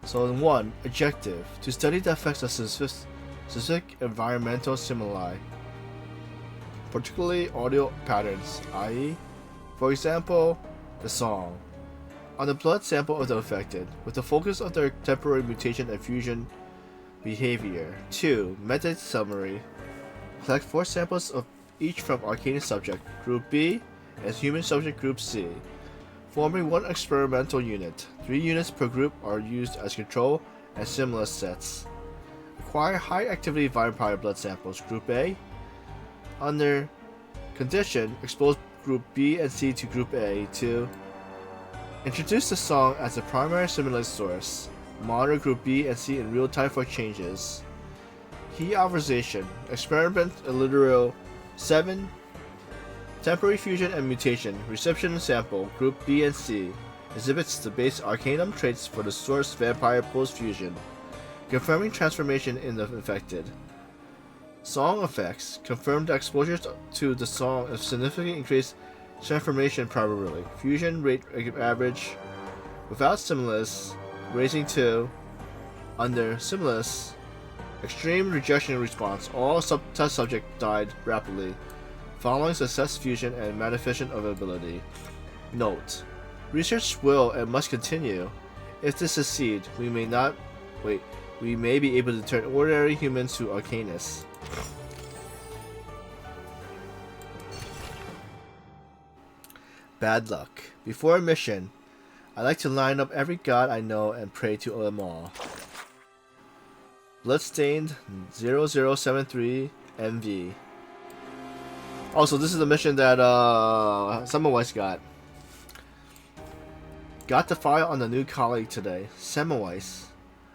So in 1, objective, to study the effects of specific environmental stimuli, particularly audio patterns, i.e., for example, the song, on the blood sample of the affected, with the focus of their temporary mutation and fusion behavior. 2. Method summary. Collect 4 samples of each from Arcane subject Group B and Human subject Group C, forming 1 experimental unit. 3 units per group are used as control and stimulus sets. Acquire high activity vampire blood samples Group A. Under condition, expose Group B and C to Group A to introduce the song as the primary stimulus source. Monitor Group B and C in real time for changes. Key observation. Experiment literal 7. Temporary fusion and mutation. Reception sample Group B and C exhibits the base arcanum traits for the source vampire post-fusion, confirming transformation in the infected. Song effects. Confirmed exposures to the song of significantly increased transformation probability. Fusion rate average without stimulus raising to under stimulus. Extreme rejection response. All test subjects died rapidly following success fusion and manifestation of ability. Note: Research will and must continue. If this succeed, we may not... Wait. We may be able to turn ordinary humans to arcanists. Bad luck. Before a mission, I like to line up every god I know and pray to them all. Bloodstained 0073 MV. Also, this is the mission that Semmelweis got. Got the file on the new colleague today, Semmelweis.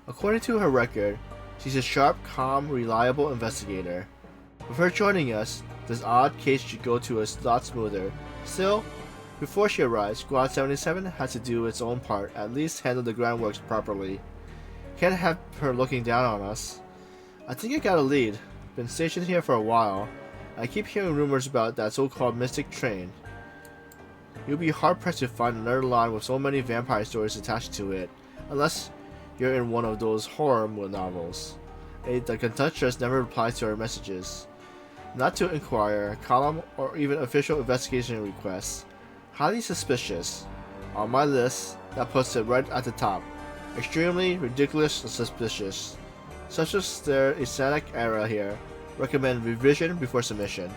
According to her record, she's a sharp, calm, reliable investigator. With her joining us, this odd case should go to a lot smoother. Still, before she arrives, Squad 77 has to do its own part, at least handle the groundworks properly. Can't have her looking down on us. I think I got a lead. Been stationed here for a while. I keep hearing rumors about that so-called mystic train. You'll be hard-pressed to find another line with so many vampire stories attached to it, unless you're in one of those horror novels. The conductress never replies to our messages. Not to inquire, column, or even official investigation requests. Highly suspicious. On my list, that puts it right at the top. Extremely, ridiculous, and suspicious. Such as their ecstatic era here. Recommend revision before submission.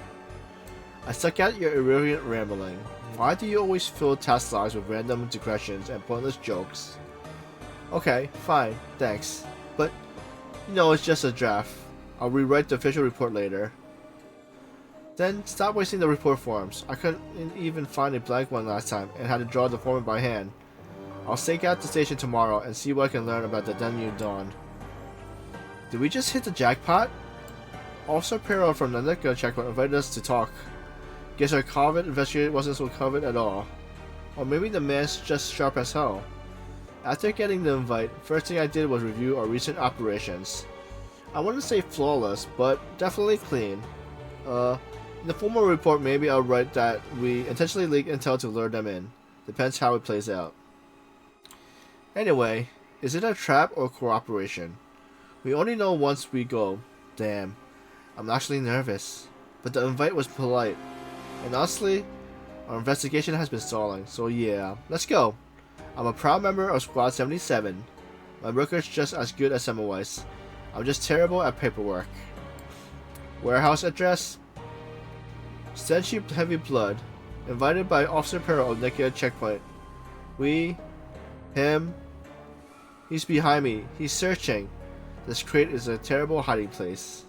I stuck out your irreverent rambling. Why do you always fill task logs with random digressions and pointless jokes? Okay, fine, thanks. But, you know, it's just a draft. I'll rewrite the official report later. Then, stop wasting the report forms. I couldn't even find a blank one last time and had to draw the form by hand. I'll stake out the station tomorrow and see what I can learn about the Danube Dawn. Did we just hit the jackpot? Officer Perro from the Nika checkpoint invited us to talk. Guess our COVID investigator wasn't so COVID at all. Or maybe the man's just sharp as hell. After getting the invite, first thing I did was review our recent operations. I wouldn't say flawless, but definitely clean. In the formal report, maybe I'll write that we intentionally leaked intel to lure them in. Depends how it plays out. Anyway, is it a trap or cooperation? We only know once we go. Damn. I'm actually nervous. But the invite was polite. And honestly, our investigation has been stalling, so yeah, let's go. I'm a proud member of Squad 77. My record's just as good as Semmelweis. I'm just terrible at paperwork. Warehouse address? Stenchy Heavy Blood. Invited by Officer Perro of Nika checkpoint. Him. He's behind me. He's searching. This crate is a terrible hiding place.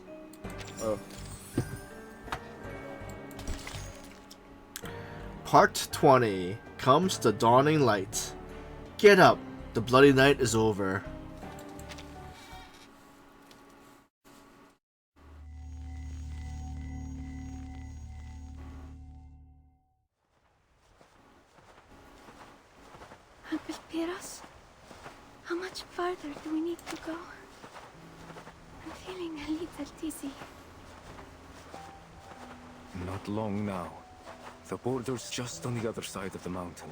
Oh. Part 20. Comes the dawning light. Get up. The bloody night is over. Uncle Piros, how much farther do we need to go? I'm feeling a little dizzy. Not long now. The border's just on the other side of the mountain.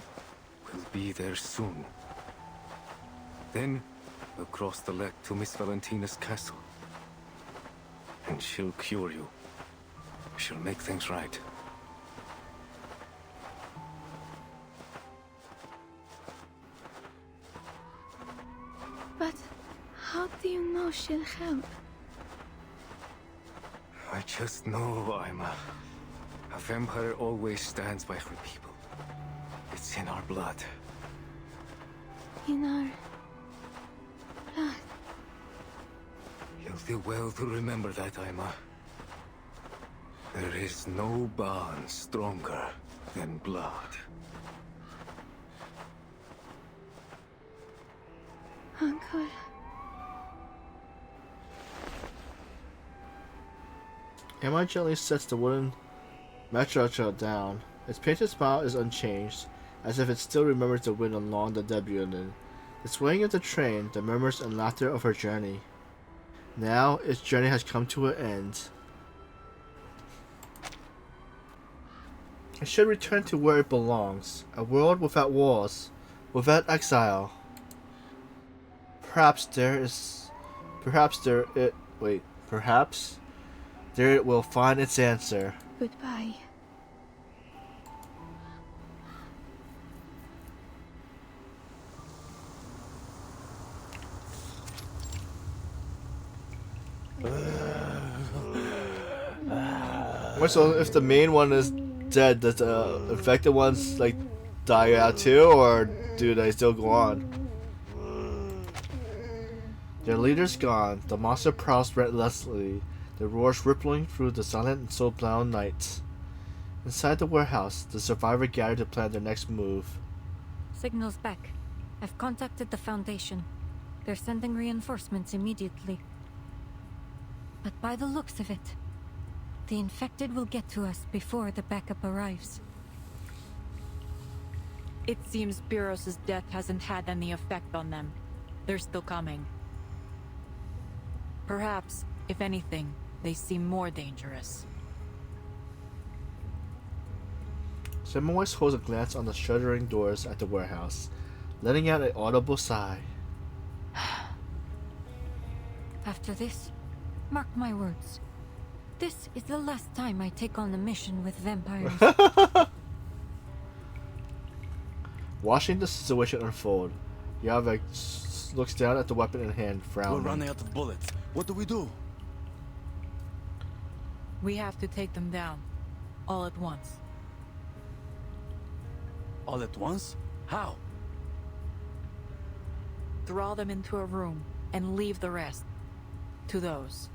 We'll be there soon. Then, we'll cross the lake to Miss Valentina's castle. And she'll cure you. She'll make things right. But how do you know she'll help? I just know a vampire always stands by her people. It's in our blood. In our blood. You'll do well to remember that, Aima. There is no bond stronger than blood. Uncle. Emma gently sets the wooden matraca down. Its painted smile is unchanged, as if it still remembers the wind along the Debutin, the swaying of the train, the murmurs and laughter of her journey. Now, its journey has come to an end. It should return to where it belongs, a world without wars, without exile. Perhaps there it will find its answer. Goodbye. Wait, so if the main one is dead, does the infected ones like die out too, or do they still go on? Their leader's gone. The monster prowls relentlessly, the roars rippling through the silent and soul-bound night. Inside the warehouse, the survivor gathered to plan their next move. Signal's back. I've contacted the Foundation. They're sending reinforcements immediately. But by the looks of it, the infected will get to us before the backup arrives. It seems Pyrrhus' death hasn't had any effect on them. They're still coming. Perhaps, if anything, they seem more dangerous. Semmelweis holds a glance on the shuddering doors at the warehouse, letting out an audible sigh. After this, mark my words. This is the last time I take on a mission with vampires. Watching the situation unfold, Yavek looks down at the weapon in hand, frowning. We're running out of bullets. What do we do? We have to take them down. All at once. All at once? How? Draw them into a room and leave the rest to those.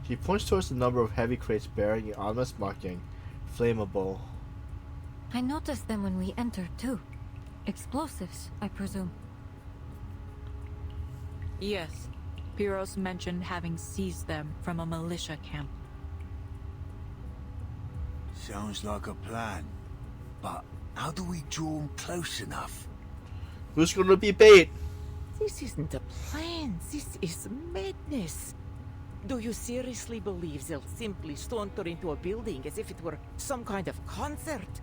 She points towards the number of heavy crates bearing an ominous marking, flammable. I noticed them when we entered, too. Explosives, I presume. Yes. Pyrrhus mentioned having seized them from a militia camp. Sounds like a plan. But how do we draw them close enough? Who's gonna be bait? This isn't a plan. This is madness. Do you seriously believe they'll simply saunter into a building as if it were some kind of concert?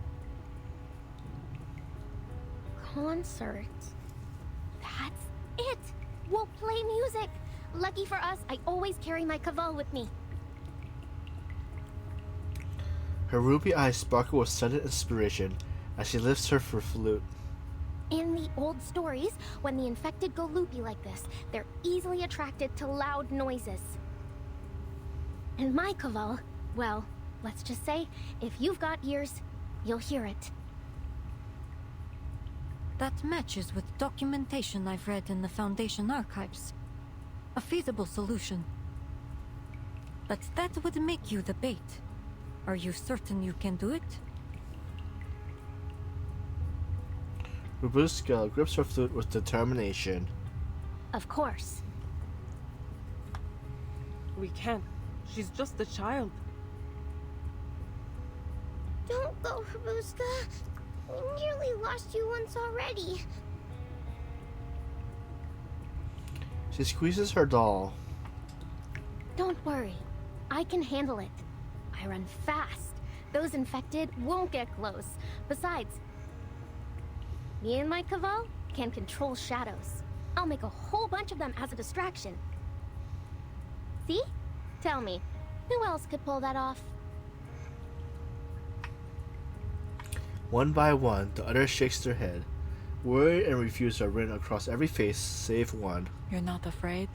Concert? That's it! We'll play music! Lucky for us, I always carry my caval with me. Her ruby eyes sparkle with sudden inspiration as she lifts her flute. In the old stories, when the infected go loopy like this, they're easily attracted to loud noises. And my caval, well, let's just say, if you've got ears, you'll hear it. That matches with documentation I've read in the Foundation archives. A feasible solution. But that would make you the bait. Are you certain you can do it? Robuska grips her flute with determination. Of course. We can't. She's just a child. Don't go, Robuska. We nearly lost you once already. She squeezes her doll. Don't worry. I can handle it. I run fast. Those infected won't get close. Besides, me and my caval can control shadows. I'll make a whole bunch of them as a distraction. See? Tell me, who else could pull that off? One by one, the other shakes their head. Worry and refuse are written across every face, save one. You're not afraid?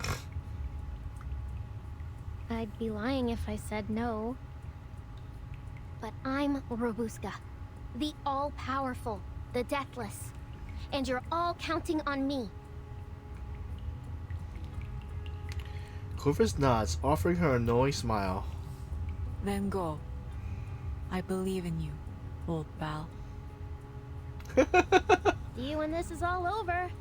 I'd be lying if I said no. But I'm Robuska, the all-powerful, the deathless. And you're all counting on me. Corvus nods, offering her a knowing smile. Then go. I believe in you, old pal. See you when this is all over.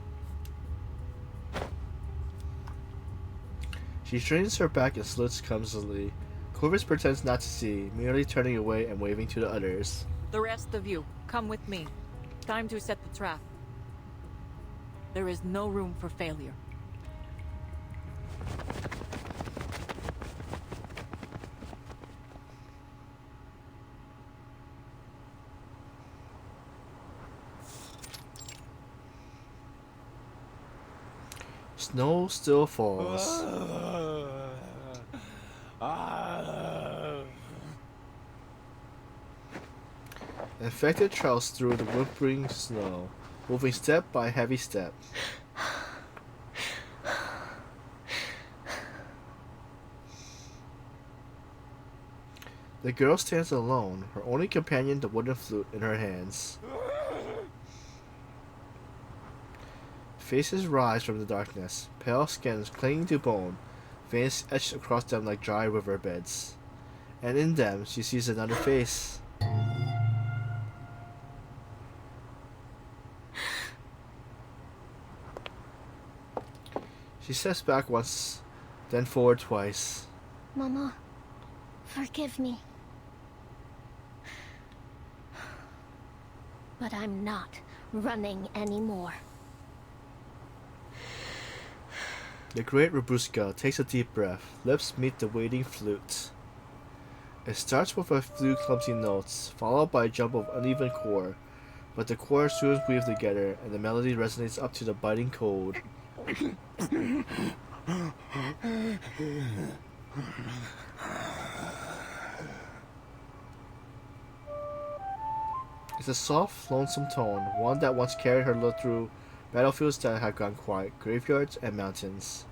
She straightens her back and salutes clumsily. Corvus pretends not to see, merely turning away and waving to the others. The rest of you, come with me. Time to set the trap. There is no room for failure. Snow still falls. Infected troughs through the whimpering snow, moving step by heavy step. The girl stands alone, her only companion the wooden flute in her hands. Faces rise from the darkness, pale skins clinging to bone, veins etched across them like dry riverbeds. And in them she sees another face. She steps back once, then forward twice. Mama, forgive me. But I'm not running anymore. The great Robuska takes a deep breath, lips meet the waiting flute. It starts with a few clumsy notes, followed by a jump of uneven chord, but the chords soon weave together and the melody resonates up to the biting cold. It's a soft, lonesome tone, one that once carried her through battlefields that had gone quiet, graveyards and mountains.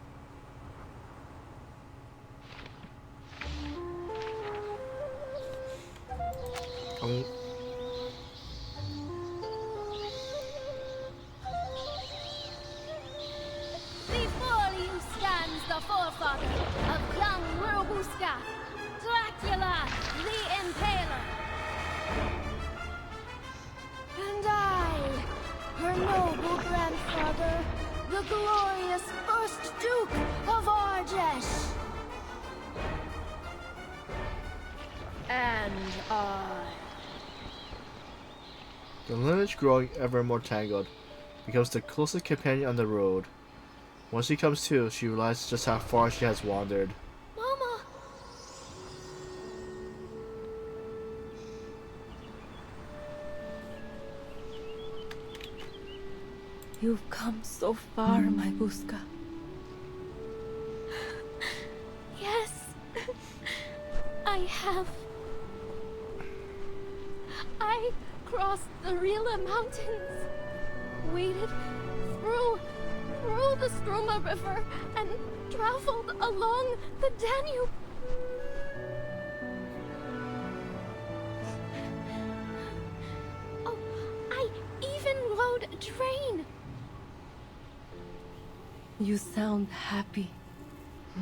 Before you stands the forefather of young Robuska, Dracula the Impaler. And I, her noble grandfather, the glorious first Duke of Arjesh. And I... The lineage, growing ever more tangled, becomes the closest companion on the road. When she comes to, she realizes just how far she has wandered. Mama! You've come so far, my Buska. Yes, I have. I crossed the Rila Mountains, waded through the Stroma River, and traveled along the Danube. Oh, I even rode a train. You sound happy,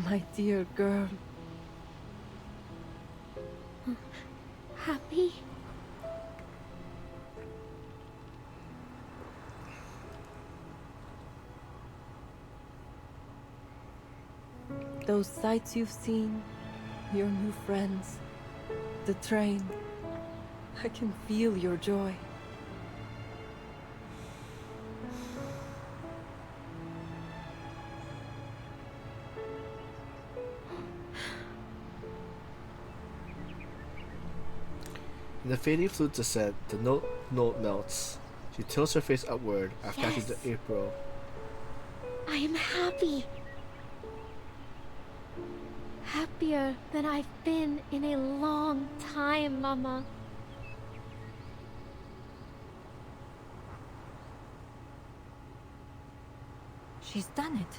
my dear girl. Happy? Those sights you've seen, your new friends, the train. I can feel your joy. In the fading flute descent, the note melts. She tilts her face upward after catching the April. I am happy. Happier than I've been in a long time, Mama. She's done it.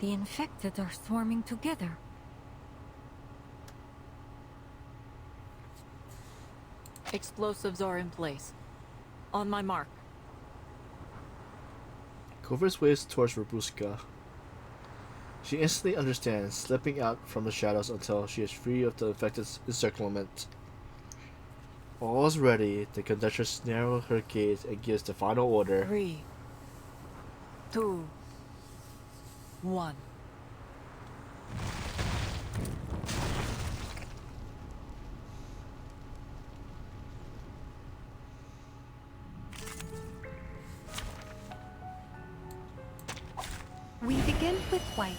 The infected are swarming together. Explosives are in place. On my mark. Covers waves towards Robuska. She instantly understands, slipping out from the shadows until she is free of the infected encirclement. All is ready. The conductress narrows her gaze and gives the final order. 3, 2, 1. We begin with white.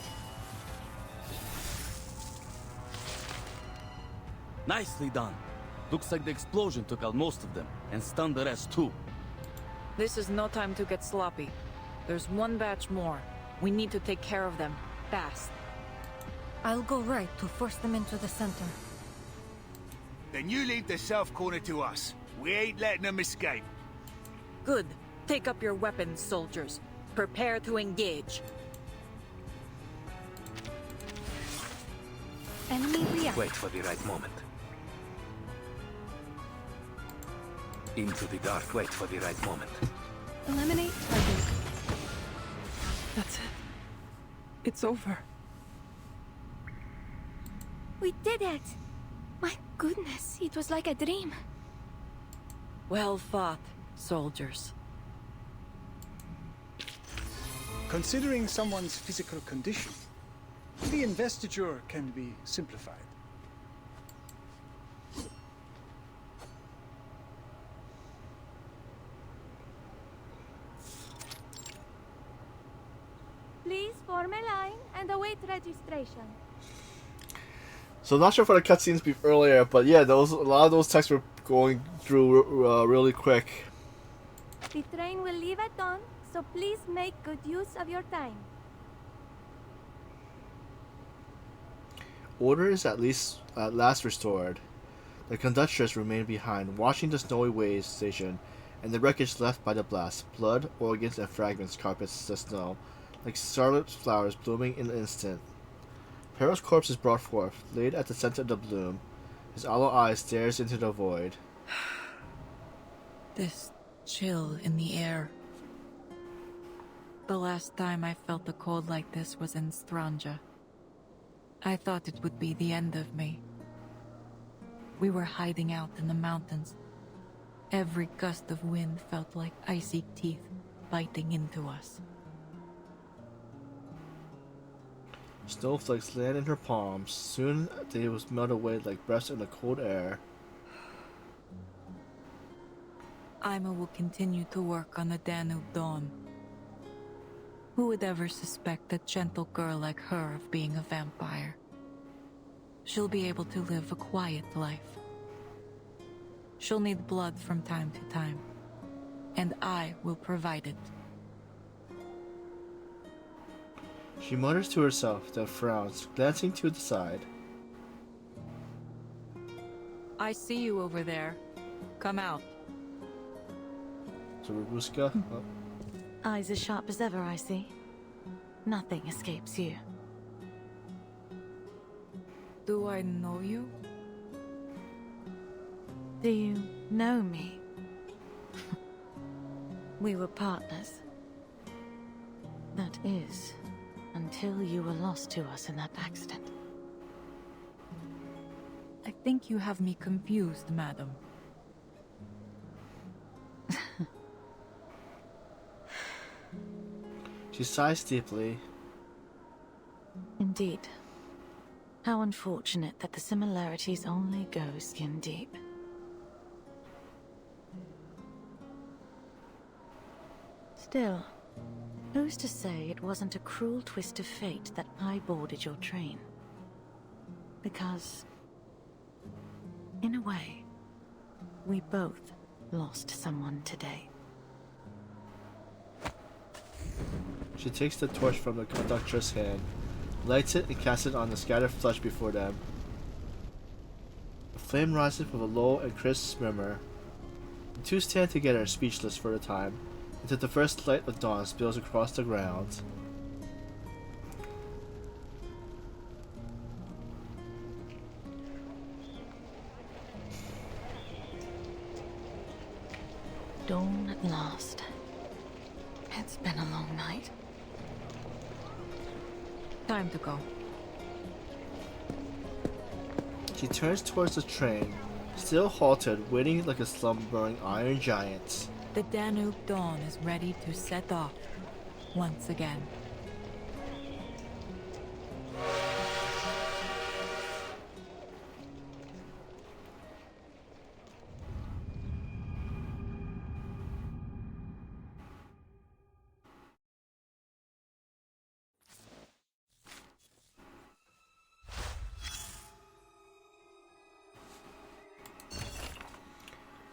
Nicely done. Looks like the explosion took out most of them, and stunned the rest too. This is no time to get sloppy. There's one batch more. We need to take care of them, fast. I'll go right to force them into the center. Then you leave the south corner to us. We ain't letting them escape. Good. Take up your weapons, soldiers. Prepare to engage. Enemy react. Wait for the right moment. Into the dark, wait for the right moment. Eliminate target. That's it. It's over. We did it! My goodness, it was like a dream. Well fought, soldiers. Considering someone's physical condition, the investiture can be simplified. Please form a line and await registration. So not sure for the cutscenes earlier, but yeah, a lot of those texts were going through really quick. The train will leave at dawn, so please make good use of your time. Order is at last restored. The conductress remained behind, watching the snowy way station and the wreckage left by the blast. Blood, organs, and fragments carpets the snow, like scarlet flowers blooming in an instant. Perro's corpse is brought forth, laid at the center of the bloom. His hollow eye stares into the void. This chill in the air. The last time I felt a cold like this was in Stranja. I thought it would be the end of me. We were hiding out in the mountains. Every gust of wind felt like icy teeth biting into us. Snowflakes land in her palms. Soon they will melt away like breaths in the cold air. Ima will continue to work on the Danube Dawn. Who would ever suspect a gentle girl like her of being a vampire? She'll be able to live a quiet life. She'll need blood from time to time, and I will provide it. She mutters to herself, then frowns, glancing to the side. I see you over there. Come out. To Rabuska. Eyes as sharp as ever, I see. Nothing escapes you. Do I know you? Do you know me? We were partners. That is, until you were lost to us in that accident. I think you have me confused, madam. She sighs deeply. Indeed. How unfortunate that the similarities only go skin deep. Still, who's to say it wasn't a cruel twist of fate that I boarded your train? Because, in a way, we both lost someone today. She takes the torch from the conductress' hand, lights it, and casts it on the scattered flesh before them. The flame rises with a low and crisp murmur. The two stand together, speechless for a time, until the first light of dawn spills across the ground. Dawn at last. It's been a long night. Time to go. She turns towards the train, still halted, waiting like a slumbering iron giant. The Danube Dawn is ready to set off once again.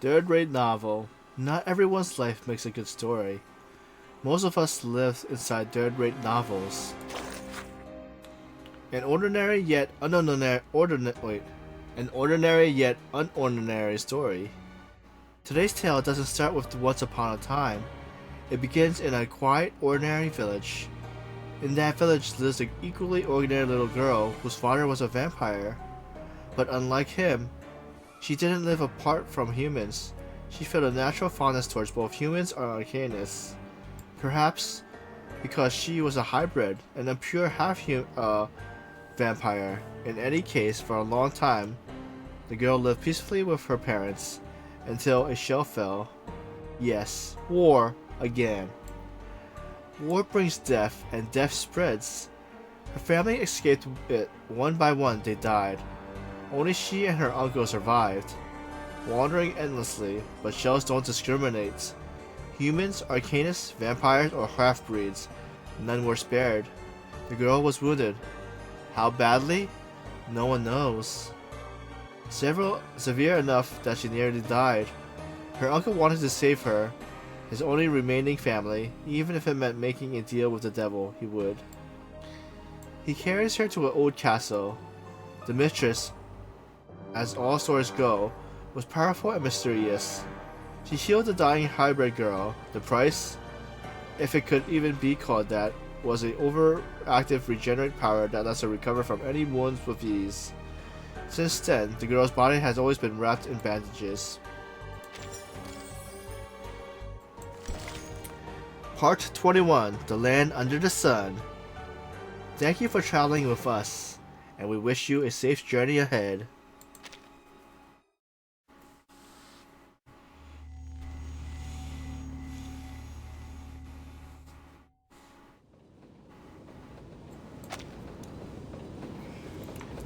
Third-rate novel. Not everyone's life makes a good story. Most of us live inside third-rate novels. An ordinary yet unordinary story. Today's tale doesn't start with once upon a time. It begins in a quiet, ordinary village. In that village lives an equally ordinary little girl whose father was a vampire. But unlike him, she didn't live apart from humans. She felt a natural fondness towards both humans and Arcanus. Perhaps because she was a hybrid and a pure vampire. In any case, for a long time, the girl lived peacefully with her parents until a shell fell. Yes, war again. War brings death, and death spreads. Her family escaped it. One by one, they died. Only she and her uncle survived, wandering endlessly, but shells don't discriminate. Humans, Arcanus, vampires, or half-breeds, none were spared. The girl was wounded. How badly? No one knows. Severe enough that she nearly died. Her uncle wanted to save her, his only remaining family. Even if it meant making a deal with the devil, he would. He carries her to an old castle. The mistress, as all stories go, was powerful and mysterious. She healed the dying hybrid girl. The price, if it could even be called that, was an overactive regenerate power that lets her recover from any wounds with ease. Since then, the girl's body has always been wrapped in bandages. Part 21, The Land Under the Sun. Thank you for traveling with us, and we wish you a safe journey ahead.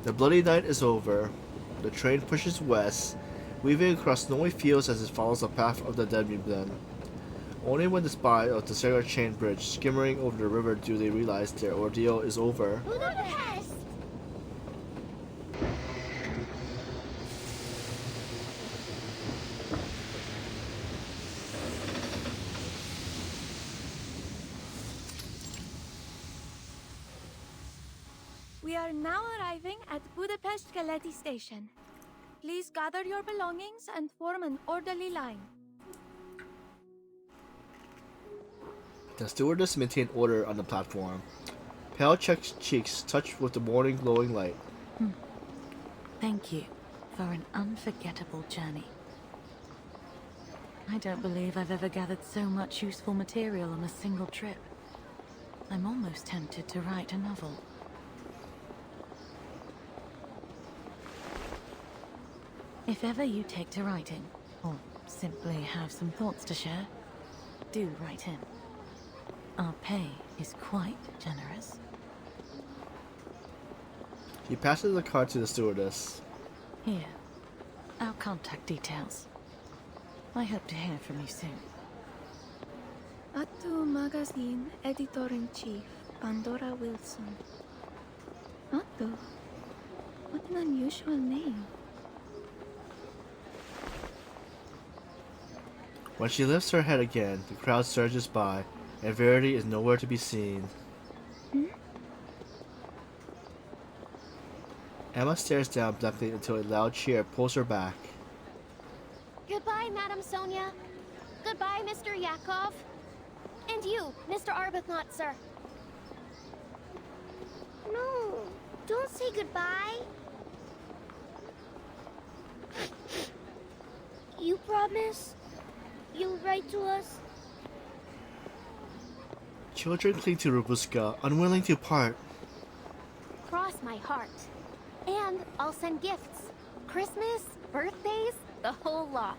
The bloody night is over. The train pushes west, weaving across snowy fields as it follows the path of the Demiglen. Only when the spy of the Sarah Chain Bridge skimmering over the river do they realize their ordeal is over. Budapest! We are now arriving at Budapest Keleti Station. Please gather your belongings and form an orderly line. The stewardess maintained order on the platform. Pale cheeks touched with the morning glowing light. Thank you for an unforgettable journey. I don't believe I've ever gathered so much useful material on a single trip. I'm almost tempted to write a novel. If ever you take to writing, or simply have some thoughts to share, do write in. Our pay is quite generous. He passes the card to the stewardess. Here, our contact details. I hope to hear from you soon. Atu Magazine Editor-in-Chief, Pandora Wilson. Atu? What an unusual name. When she lifts her head again, the crowd surges by, and Verity is nowhere to be seen. Emma stares down blankly until a loud cheer pulls her back. Goodbye, Madam Sonia. Goodbye, Mr. Yakov. And you, Mr. Arbuthnot, sir. No, don't say goodbye. You promise? You'll write to us? Children cling to Robuska, unwilling to part. Cross my heart. And I'll send gifts. Christmas, birthdays, the whole lot.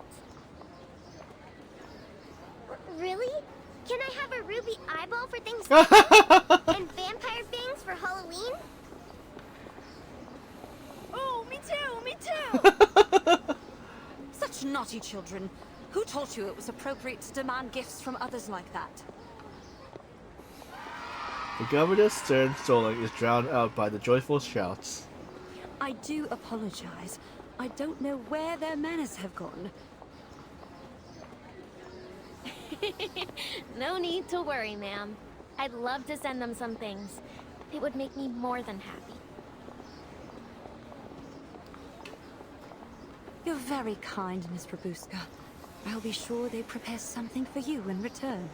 Really? Can I have a ruby eyeball for Thanksgiving? And vampire fangs for Halloween? Oh, me too, me too! Such naughty children. Who taught you it was appropriate to demand gifts from others like that? The governor's stern soloing is drowned out by the joyful shouts. I do apologize. I don't know where their manners have gone. No need to worry, ma'am. I'd love to send them some things. It would make me more than happy. You're very kind, Miss Robuska. I'll be sure they prepare something for you in return.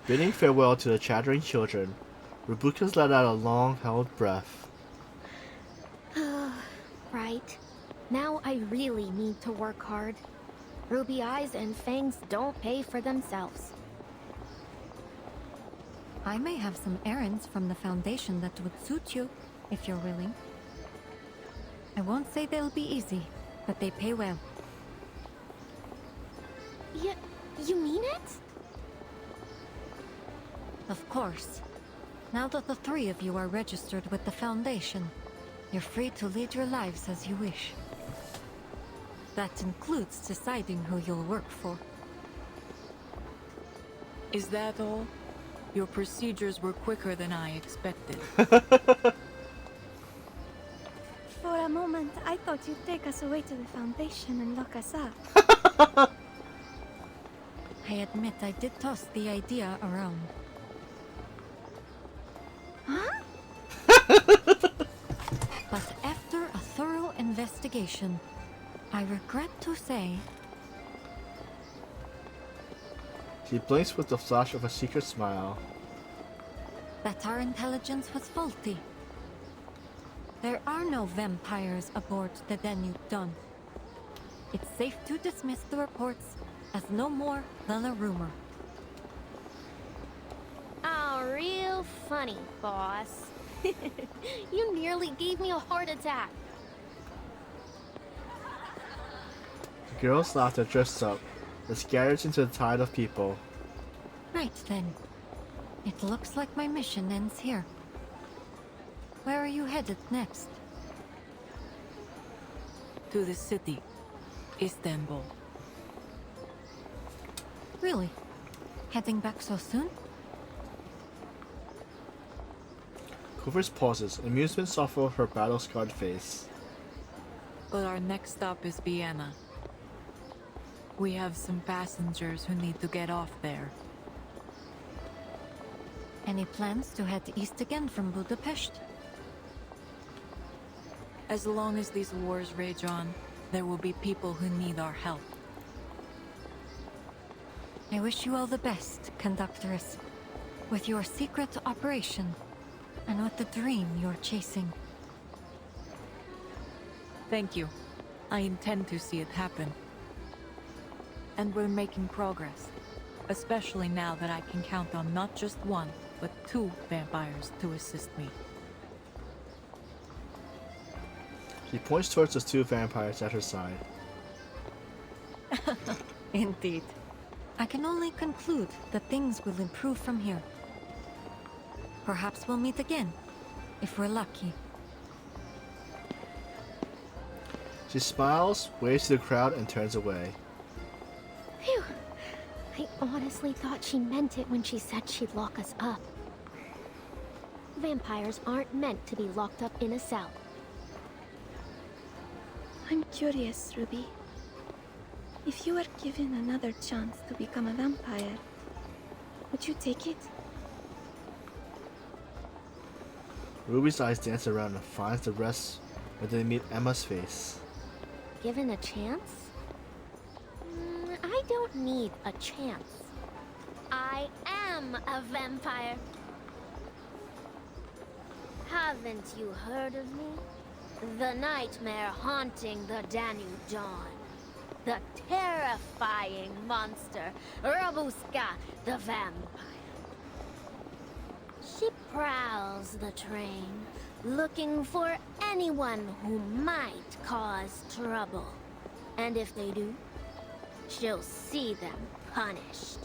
Bidding farewell to the chattering children, Robuska let out a long-held breath. I really need to work hard. Ruby eyes and fangs don't pay for themselves. I may have some errands from the Foundation that would suit you, if you're willing. I won't say they'll be easy, but they pay well. You mean it? Of course. Now that the three of you are registered with the Foundation, you're free to lead your lives as you wish. That includes deciding who you'll work for. Is that all? Your procedures were quicker than I expected. For a moment, I thought you'd take us away to the Foundation and lock us up. I admit I did toss the idea around. Huh? But after a thorough investigation, I regret to say... She blinks with the flash of a secret smile. that our intelligence was faulty. There are no vampires aboard the Danube Dawn. It's safe to dismiss the reports as no more than a rumor. Oh, real funny, boss. You nearly gave me a heart attack. The girl's laughter drifts up. It scatters into the tide of people. Right then. It looks like my mission ends here. Where are you headed next? To the city, Istanbul. Really? Heading back so soon? Quivers pauses, amusement softens her battle-scarred face. But our next stop is Vienna. We have some passengers who need to get off there. Any plans to head east again from Budapest? As long as these wars rage on, there will be people who need our help. I wish you all the best, Conductress, with your secret operation, and with the dream you're chasing. Thank you. I intend to see it happen. And we're making progress, especially now that I can count on not just one, but 2 vampires to assist me. She points towards the 2 vampires at her side. Indeed. I can only conclude that things will improve from here. Perhaps we'll meet again, if we're lucky. She smiles, waves to the crowd, and turns away. Phew. I honestly thought she meant it when she said she'd lock us up. Vampires aren't meant to be locked up in a cell. I'm curious, Ruby. If you were given another chance to become a vampire, would you take it? Ruby's eyes dance around and finds the rest when they meet Emma's face. Given a chance? I don't need a chance. I am a vampire. Haven't you heard of me? The nightmare haunting the Danube Dawn. The terrifying monster, Robuska the vampire. She prowls the train, looking for anyone who might cause trouble. And if they do, she'll see them punished.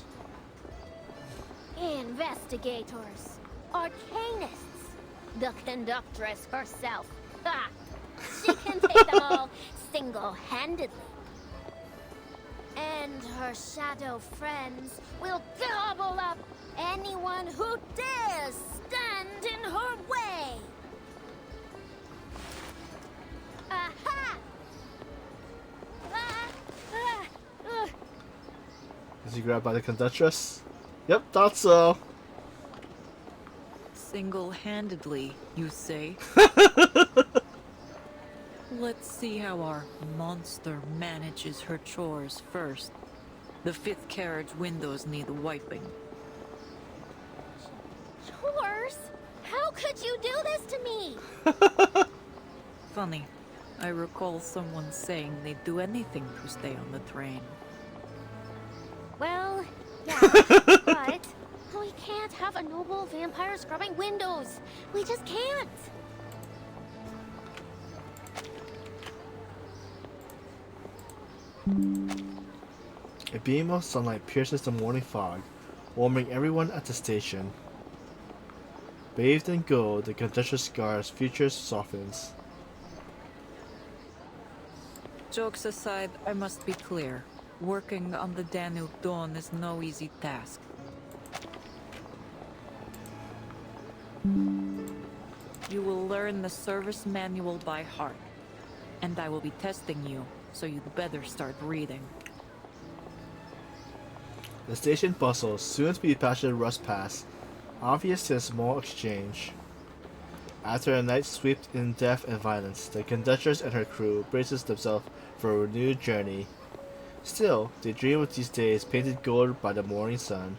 Investigators, arcanists, the conductress herself. Ha! She can take them all single-handedly. And her shadow friends will gobble up anyone who dares stand in her way. Aha! Is he grabbed by the conductress? Yep, thought so. Single-handedly, you say? Let's see how our monster manages her chores first. The 5th carriage windows need wiping. Chores? How could you do this to me? Funny. I recall someone saying they'd do anything to stay on the train. Well, yeah, but we can't have a noble vampire scrubbing windows. We just can't. A beam of sunlight pierces the morning fog, warming everyone at the station. Bathed in gold, the conductor's scar's future softens. Jokes aside, I must be clear. Working on the Danube Dawn is no easy task. You will learn the service manual by heart, and I will be testing you, so you'd better start reading. The station bustles, soon-to-be passenger rush past, obvious to a small exchange. After a night swept in death and violence, the conductress and her crew braces themselves for a renewed journey. Still, they dream of these days painted gold by the morning sun.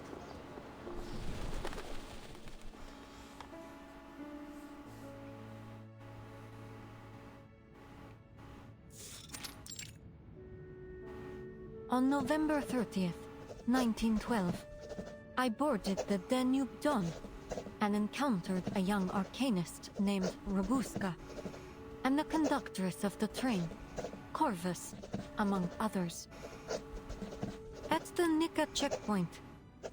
On November 30th, 1912, I boarded the Danube Dawn and encountered a young arcanist named Rabuska, and the conductress of the train, Corvus, among others. At the Nika checkpoint,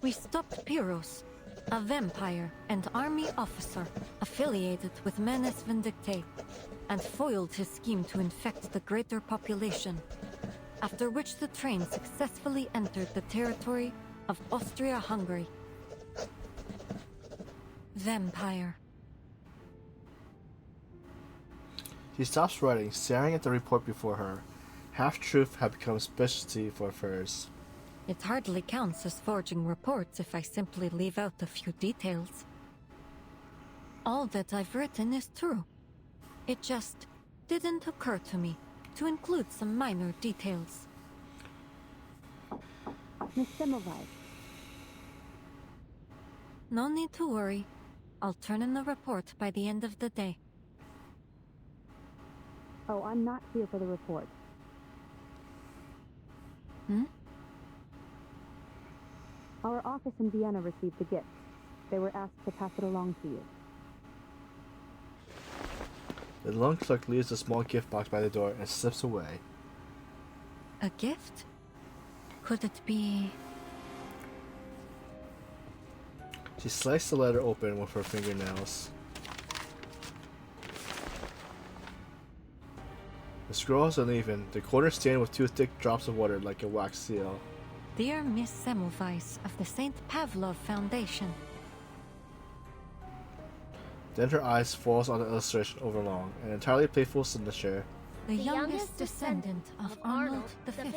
we stopped Pyros, a vampire and army officer affiliated with Menes Vindictae, and foiled his scheme to infect the greater population, after which the train successfully entered the territory of Austria-Hungary. Vampire. She stops writing, staring at the report before her. Half-truth had become specialty for hers. It hardly counts as forging reports if I simply leave out a few details. All that I've written is true. It just didn't occur to me to include some minor details. Miss Semmelweis. No need to worry. I'll turn in the report by the end of the day. Oh, I'm not here for the report. Hmm? Our office in Vienna received the gift. They were asked to pass it along to you. The lung clerk leaves a small gift box by the door and slips away. A gift? Could it be... She sliced the letter open with her fingernails. The scroll is uneven, the corner stained with two thick drops of water like a wax seal. Dear Miss Semmelweis of the St. Pavlov Foundation. Then her eyes falls on the illustration overlong, an entirely playful signature. The youngest descendant of Arnold V,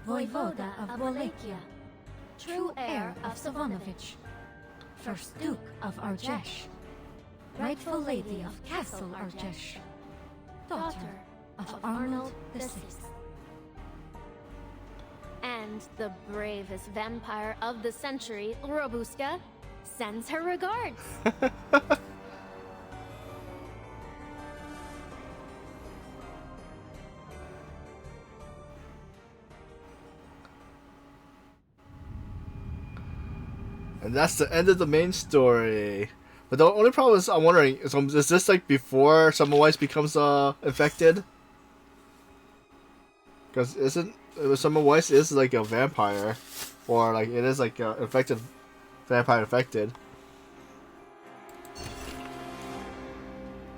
Voivoda of Wallachia, true heir of Savonovich, first Duke of Argesh, rightful lady of Castle Argesh, daughter of Arnold VI. And the bravest vampire of the century, Robuska, sends her regards. And that's the end of the main story. But the only problem is, I'm wondering, is this like before Semmelweis becomes infected? Because Semmelweis is like a vampire, or like it is like a infected vampire infected.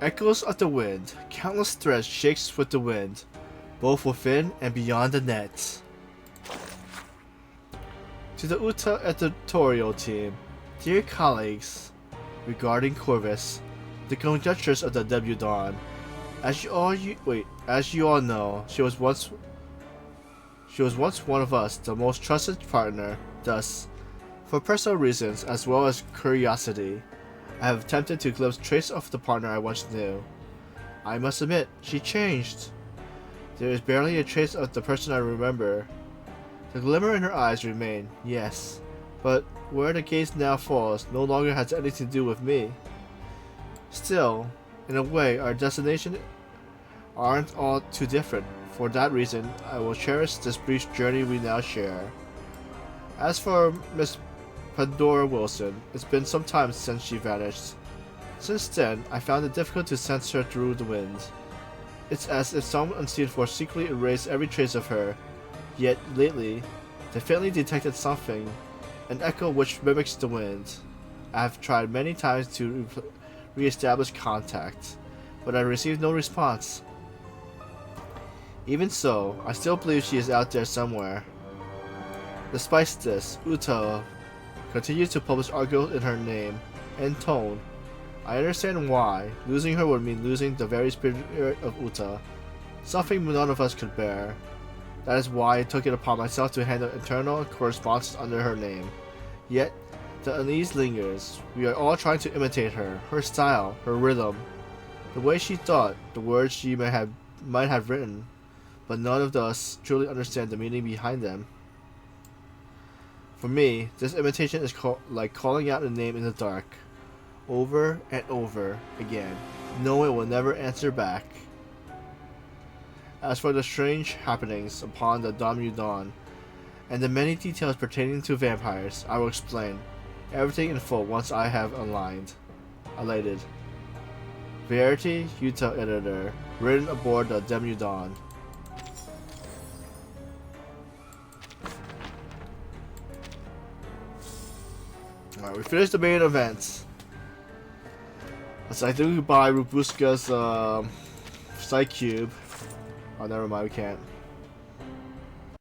Echoes of the wind, countless threads shakes with the wind, both within and beyond the net. To the UTA editorial team, dear colleagues, regarding Corvus, the conductress of the W Dawn, as you all know, she was once one of us, the most trusted partner. Thus, for personal reasons as well as curiosity, I have attempted to glimpse trace of the partner I once knew. I must admit, she changed. There is barely a trace of the person I remember. The glimmer in her eyes remained, yes, but where the gaze now falls no longer has anything to do with me. Still, in a way, our aren't all too different. For that reason, I will cherish this brief journey we now share. As for Miss Pandora Wilson, it's been some time since she vanished. Since then, I found it difficult to sense her through the wind. It's as if some unseen force secretly erased every trace of her. Yet, lately, they faintly detected something, an echo which mimics the wind. I have tried many times to re-establish contact, but I received no response. Even so, I still believe she is out there somewhere. Despite this, Uta continues to publish articles in her name and tone. I understand why. Losing her would mean losing the very spirit of Uta, something none of us could bear. That is why I took it upon myself to handle internal correspondence under her name. Yet, the unease lingers. We are all trying to imitate her, her style, her rhythm, the way she thought, the words she might have written, but none of us truly understand the meaning behind them. For me, this imitation is like calling out a name in the dark, over and over again, knowing it will never answer back. As for the strange happenings upon the Damu Dawn, and the many details pertaining to vampires, I will explain everything in full once I have alighted. Verity, Utah editor, written aboard the Damu Dawn. Alright, we finished the main event. So I think we buy Robuska's Psych Cube. Oh, never mind, we can't.